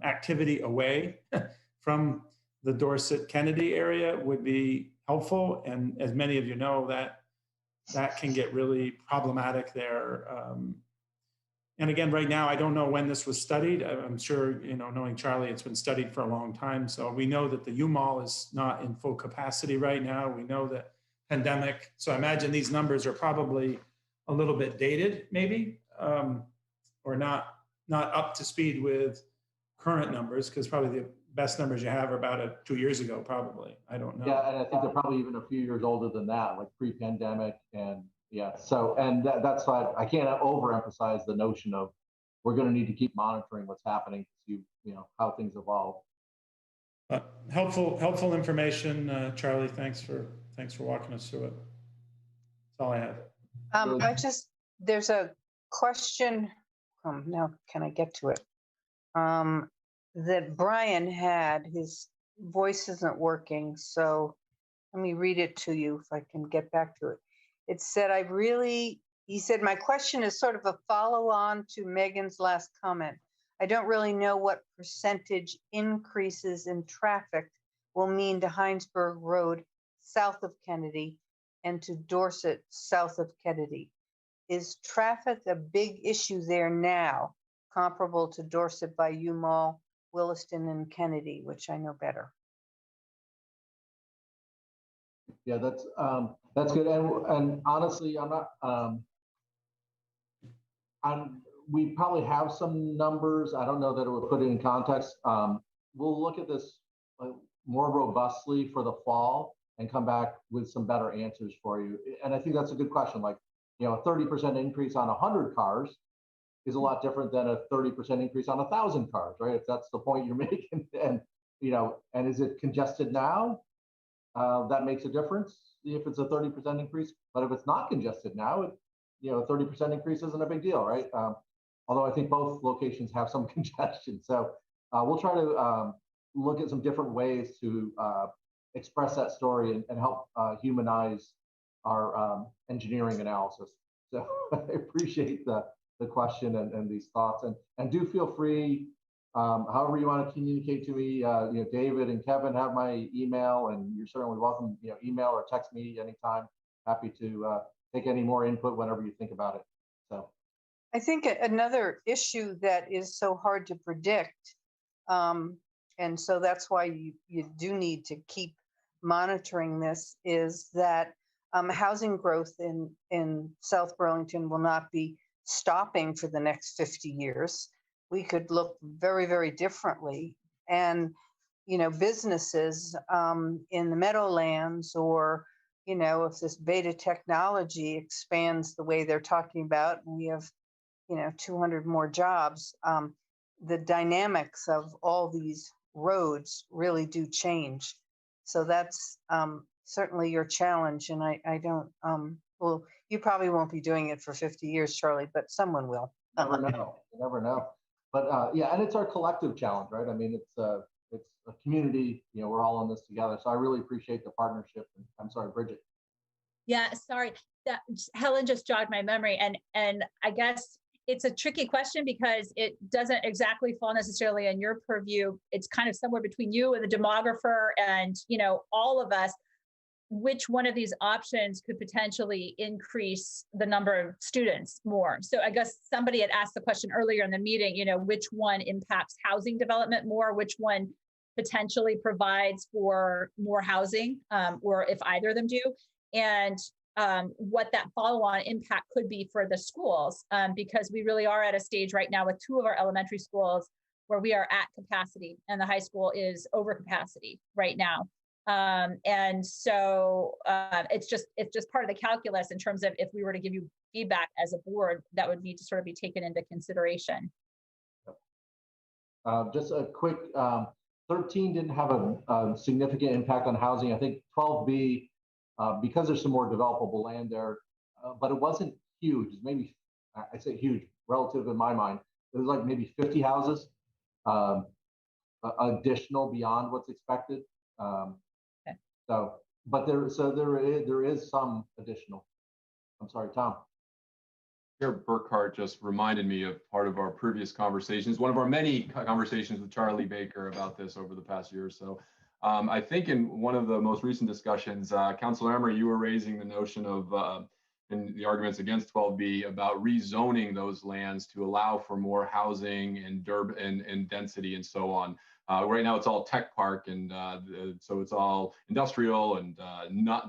activity away from the Dorset Kennedy area would be helpful. And as many of you know, that can get really problematic there. And again, right now, I don't know when this was studied. I'm sure, knowing Charlie, it's been studied for a long time. So we know that the U-Mall is not in full capacity right now. We know that pandemic. So I imagine these numbers are probably a little bit dated, maybe, or not up to speed with current numbers, because probably the best numbers you have are about 2 years ago, probably. I don't know. Yeah, and I think they're probably even a few years older than that, like pre-pandemic. And yeah, so, and that's why I can't overemphasize the notion of we're going to need to keep monitoring what's happening to see, how things evolve. Helpful information, Charlie. Thanks for walking us through it. That's all I have. There's a question. Now, can I get to it? That Brian had. His voice isn't working, so let me read it to you if I can get back to it. It said, he said, my question is sort of a follow-on to Megan's last comment. I don't really know what percentage increases in traffic will mean to Heinsberg Road south of Kennedy and to Dorset south of Kennedy. Is traffic a big issue there now, comparable to Dorset by U-Mall, Williston, and Kennedy, which I know better? Yeah, that's good. And honestly, we probably have some numbers. I don't know that it would put it in context. We'll look at this more robustly for the fall and come back with some better answers for you. And I think that's a good question. Like, a 30% increase on 100 cars is a lot different than a 30% increase on 1,000 cars, right? If that's the point you're making. And, and is it congested now? That makes a difference if it's a 30% increase. But if it's not congested now, 30% increase isn't a big deal, right? Although I think both locations have some congestion. So we'll try to look at some different ways to express that story and help humanize our engineering analysis. So I appreciate the question and these thoughts. And do feel free, however you want to communicate to me. David and Kevin have my email, and you're certainly welcome. Email or text me anytime. Happy to take any more input whenever you think about it. So, I think another issue that is so hard to predict, and so that's why you do need to keep monitoring this, is that housing growth in South Burlington will not be stopping for the next 50 years. We could look very, very differently. And, businesses in the Meadowlands, or, if this beta technology expands the way they're talking about, and we have, 200 more jobs, the dynamics of all these roads really do change. So that's certainly your challenge. And I don't, well, you probably won't be doing it for 50 years, Charlie, but someone will. Never know. You never know. But yeah, and it's our collective challenge, right? I mean, it's a community. We're all in this together. So I really appreciate the partnership. And I'm sorry, Bridget. Yeah, sorry. Helen just jogged my memory, and I guess it's a tricky question because it doesn't exactly fall necessarily in your purview. It's kind of somewhere between you and the demographer and, all of us. Which one of these options could potentially increase the number of students more? So I guess somebody had asked the question earlier in the meeting, which one impacts housing development more, which one potentially provides for more housing, or if either of them do, and what that follow-on impact could be for the schools, because we really are at a stage right now with 2 of our elementary schools where we are at capacity and the high school is over capacity right now. And so it's just part of the calculus in terms of if we were to give you feedback as a board, that would need to sort of be taken into consideration. Just a quick, 13 didn't have a significant impact on housing. I think 12B, because there's some more developable land there, but it wasn't huge. It's maybe, I say huge, relative in my mind. It was like maybe 50 houses additional beyond what's expected. But there is some additional. I'm sorry, Tom. Chair Burkhart just reminded me of part of our previous conversations, one of our many conversations with Charlie Baker about this over the past year or so. I think in one of the most recent discussions, Councilor Emery, you were raising the notion of, in the arguments against 12B, about rezoning those lands to allow for more housing and density and so on. Right now, it's all tech park, and so it's all industrial, and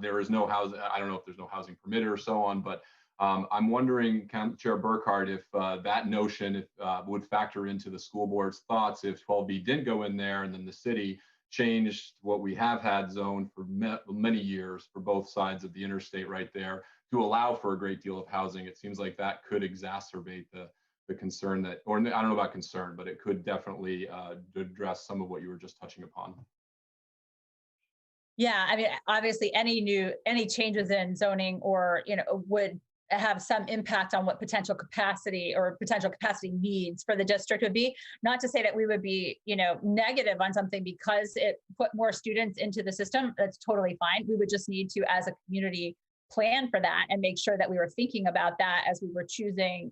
there is no housing. I don't know if there's no housing permitted or so on, but I'm wondering, Chair Burkhart, if that notion would factor into the school board's thoughts if 12B didn't go in there, and then the city changed what we have had zoned for many years for both sides of the interstate right there to allow for a great deal of housing. It seems like that could exacerbate the concern that, or I don't know about concern, but it could definitely address some of what you were just touching upon. Yeah, I mean, obviously any changes in zoning or, would have some impact on what potential capacity needs for the district would be. Not to say that we would be, negative on something because it put more students into the system. That's totally fine. We would just need to, as a community, plan for that and make sure that we were thinking about that as we were choosing,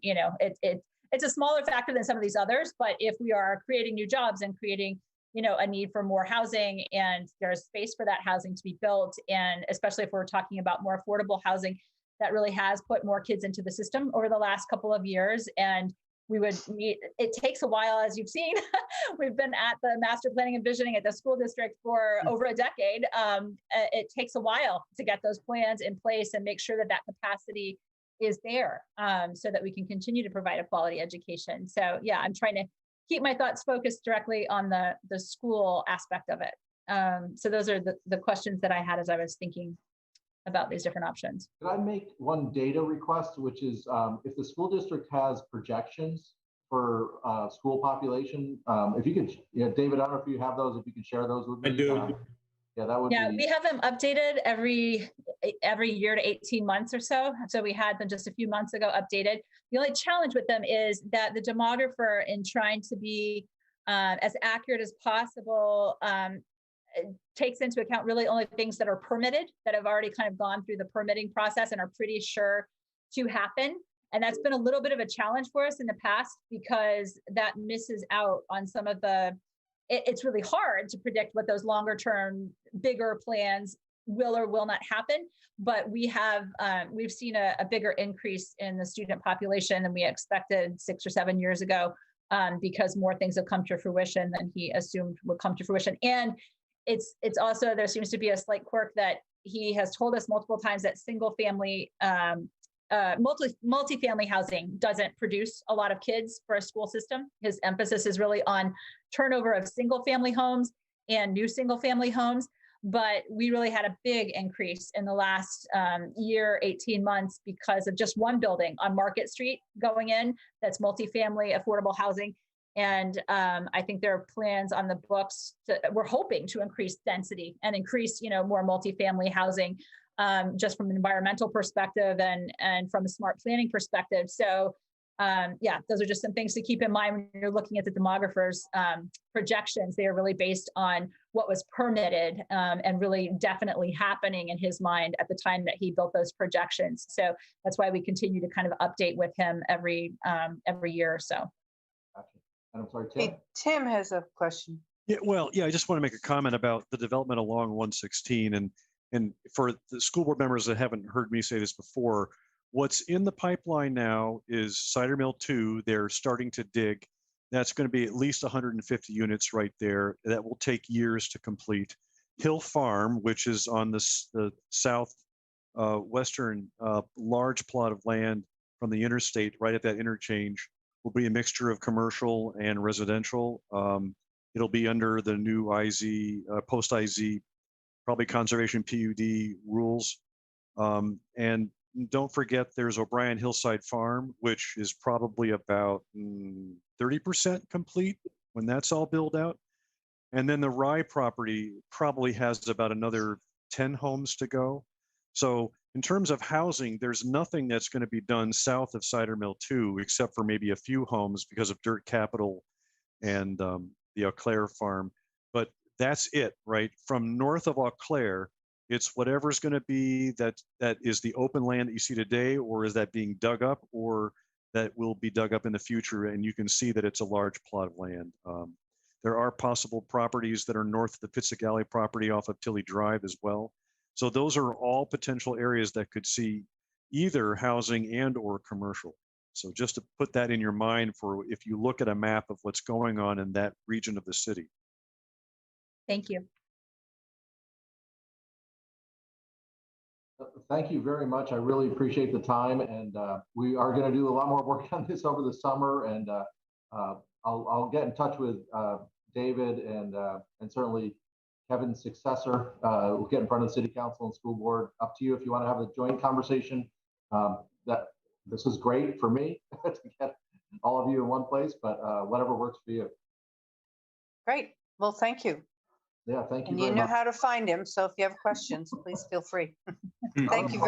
it's a smaller factor than some of these others, but if we are creating new jobs and creating, a need for more housing and there's space for that housing to be built, and especially if we're talking about more affordable housing, that really has put more kids into the system over the last couple of years. And it takes a while, as you've seen. We've been at the master planning and visioning at the school district for over a decade. It takes a while to get those plans in place and make sure that that capacity is there, so that we can continue to provide a quality education. So yeah, I'm trying to keep my thoughts focused directly on the school aspect of it. So those are the questions that I had as I was thinking about these different options. Could I make one data request, which is if the school district has projections for school population, if you could, David, I don't know if you have those, if you can share those with me. I do. Yeah, that would be. We have them updated every year to 18 months or so. So we had them just a few months ago updated. The only challenge with them is that the demographer, in trying to be as accurate as possible, takes into account really only things that are permitted, that have already kind of gone through the permitting process and are pretty sure to happen. And that's been a little bit of a challenge for us in the past, because that misses out on some of it's really hard to predict what those longer term, bigger plans will or will not happen. But we've seen a bigger increase in the student population than we expected 6 or 7 years ago, because more things have come to fruition than he assumed would come to fruition. And it's also, there seems to be a slight quirk that he has told us multiple times, that single family, multi-family housing doesn't produce a lot of kids for a school system. His emphasis is really on turnover of single family homes and new single family homes. But we really had a big increase in the last year, 18 months, because of just one building on Market Street going in that's multifamily affordable housing. And I think there are plans on the books we're hoping to increase density and increase, more multifamily housing, just from an environmental perspective and from a smart planning perspective. So yeah, those are just some things to keep in mind when you're looking at the demographers' projections. They are really based on what was permitted and really definitely happening in his mind at the time that he built those projections. So that's why we continue to kind of update with him every year or so. Gotcha. And I'm sorry, Tim? Hey, Tim has a question. Yeah, well, yeah, I just want to make a comment about the development along 116. And for the school board members that haven't heard me say this before, what's in the pipeline now is Cider Mill 2. They're starting to dig. That's going to be at least 150 units right there. That will take years to complete. Hill Farm, which is on the south western large plot of land from the interstate right at that interchange, will be a mixture of commercial and residential. It'll be under the new IZ, post-IZ, probably conservation PUD rules. And don't forget there's O'Brien Hillside Farm, which is probably about 30% complete when that's all built out. And then the Rye property probably has about another 10 homes to go. So in terms of housing, there's nothing that's going to be done south of Cider Mill 2, except for maybe a few homes because of Dirt Capital and the Eau Claire farm. But that's it, right? From north of Eau Claire, it's whatever's going to be that is the open land that you see today, or is that being dug up, or that will be dug up in the future. And you can see that it's a large plot of land. There are possible properties that are north of the Pittsick Alley property off of Tilly Drive as well. So those are all potential areas that could see either housing and or commercial. So just to put that in your mind for if you look at a map of what's going on in that region of the city. Thank you. Thank you very much. I really appreciate the time, and we are going to do a lot more work on this over the summer. And I'll get in touch with David and certainly Kevin's successor. We'll get in front of the city council and school board. Up to you if you want to have a joint conversation. That this is great for me to get all of you in one place, but whatever works for you. Great. Well, thank you. Yeah, thank you. And very you know much. how to find him. So if you have questions, please feel free. Thank you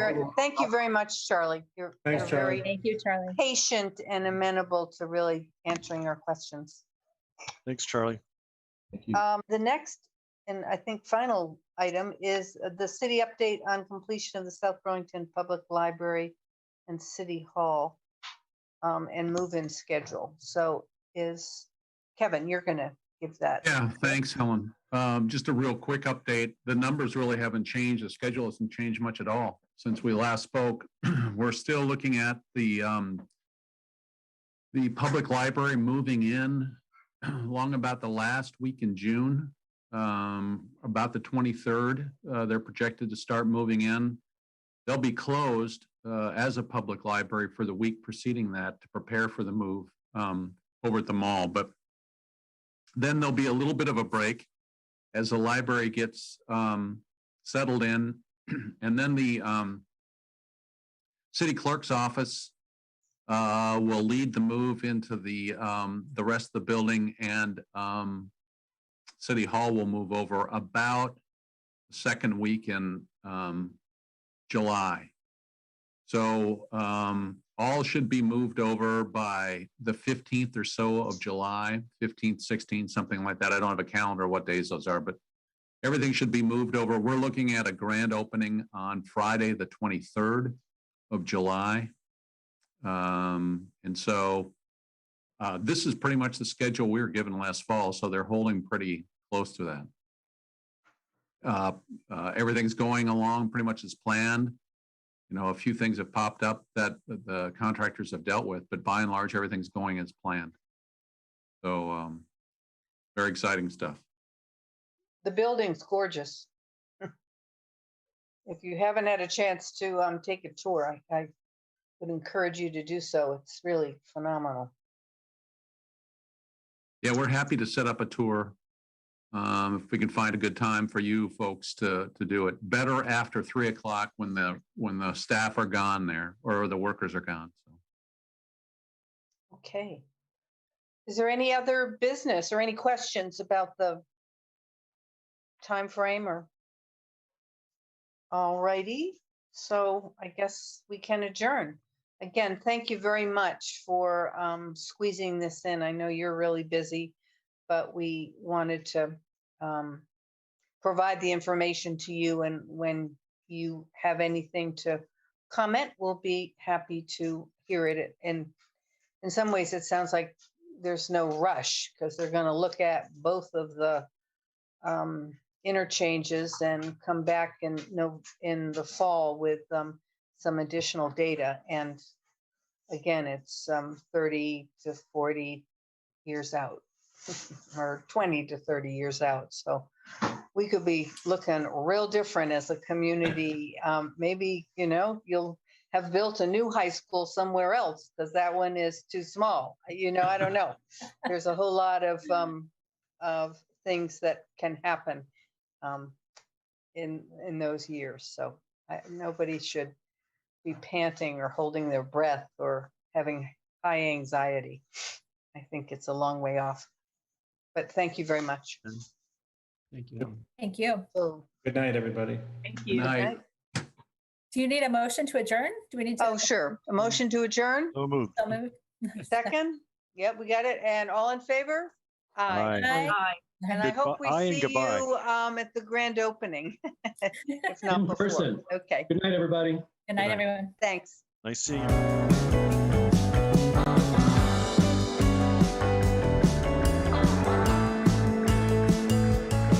very much, Charlie. You're Thanks, Charlie. very Thank you, Charlie. patient and amenable to really answering our questions. Thanks, Charlie. Thank you. The next and I think final item is the city update on completion of the South Burlington Public Library and City Hall and move-in schedule. So is Kevin, you're going to give that. Yeah, thanks, Helen. Just a real quick update. The numbers really haven't changed. The schedule hasn't changed much at all since we last spoke. We're still looking at the public library moving in along about the last week in June, about the 23rd. They're projected to start moving in. They'll be closed as a public library for the week preceding that to prepare for the move over at the mall. But then there'll be a little bit of a break as the library gets settled in. And then the city clerk's office will lead the move into the rest of the building, and City Hall will move over about the second week in July. So all should be moved over by the 15th or so of July, 15th, 16th, something like that. I don't have a calendar what days those are, but everything should be moved over. We're looking at a grand opening on Friday, the 23rd of July. And so this is pretty much the schedule we were given last fall. So they're holding pretty close to that. Everything's going along pretty much as planned. You know, a few things have popped up that the contractors have dealt with, but by and large, everything's going as planned. So very exciting stuff. The building's gorgeous. If you haven't had a chance to take a tour, I would encourage you to do so. It's really phenomenal. Yeah, we're happy to set up a tour if we can find a good time for you folks to do it. Better after 3 o'clock when the staff are gone there or the workers are gone. So. Okay. Is there any other business or any questions about the time frame or? All righty. So I guess we can adjourn. again, thank you very much for squeezing this in. I know you're really busy, but we wanted to provide the information to you, and when you have anything to comment, we'll be happy to hear it. And in some ways, it sounds like there's no rush because they're going to look at both of the interchanges and come back in the fall with some additional data. And again, it's 30 to 40 years out or 20 to 30 years out. So we could be looking real different as a community. Maybe, you'll have built a new high school somewhere else because that one is too small. I don't know. There's a whole lot of things that can happen in those years. So nobody should be panting or holding their breath or having high anxiety. I think it's a long way off. But thank you very much. Thank you. Thank you. So, Good night, everybody. Thank Good you. night. Do you need a motion to adjourn? Do we need to? oh, sure. A motion to adjourn? So moved. So moved. Second? Yep, we got it. And all in favor? Aye. Aye. And I hope we Aye and see goodbye. you at the grand opening, if not In before. person. Okay, Good night, everybody. Good night, everyone. thanks. Nice seeing you.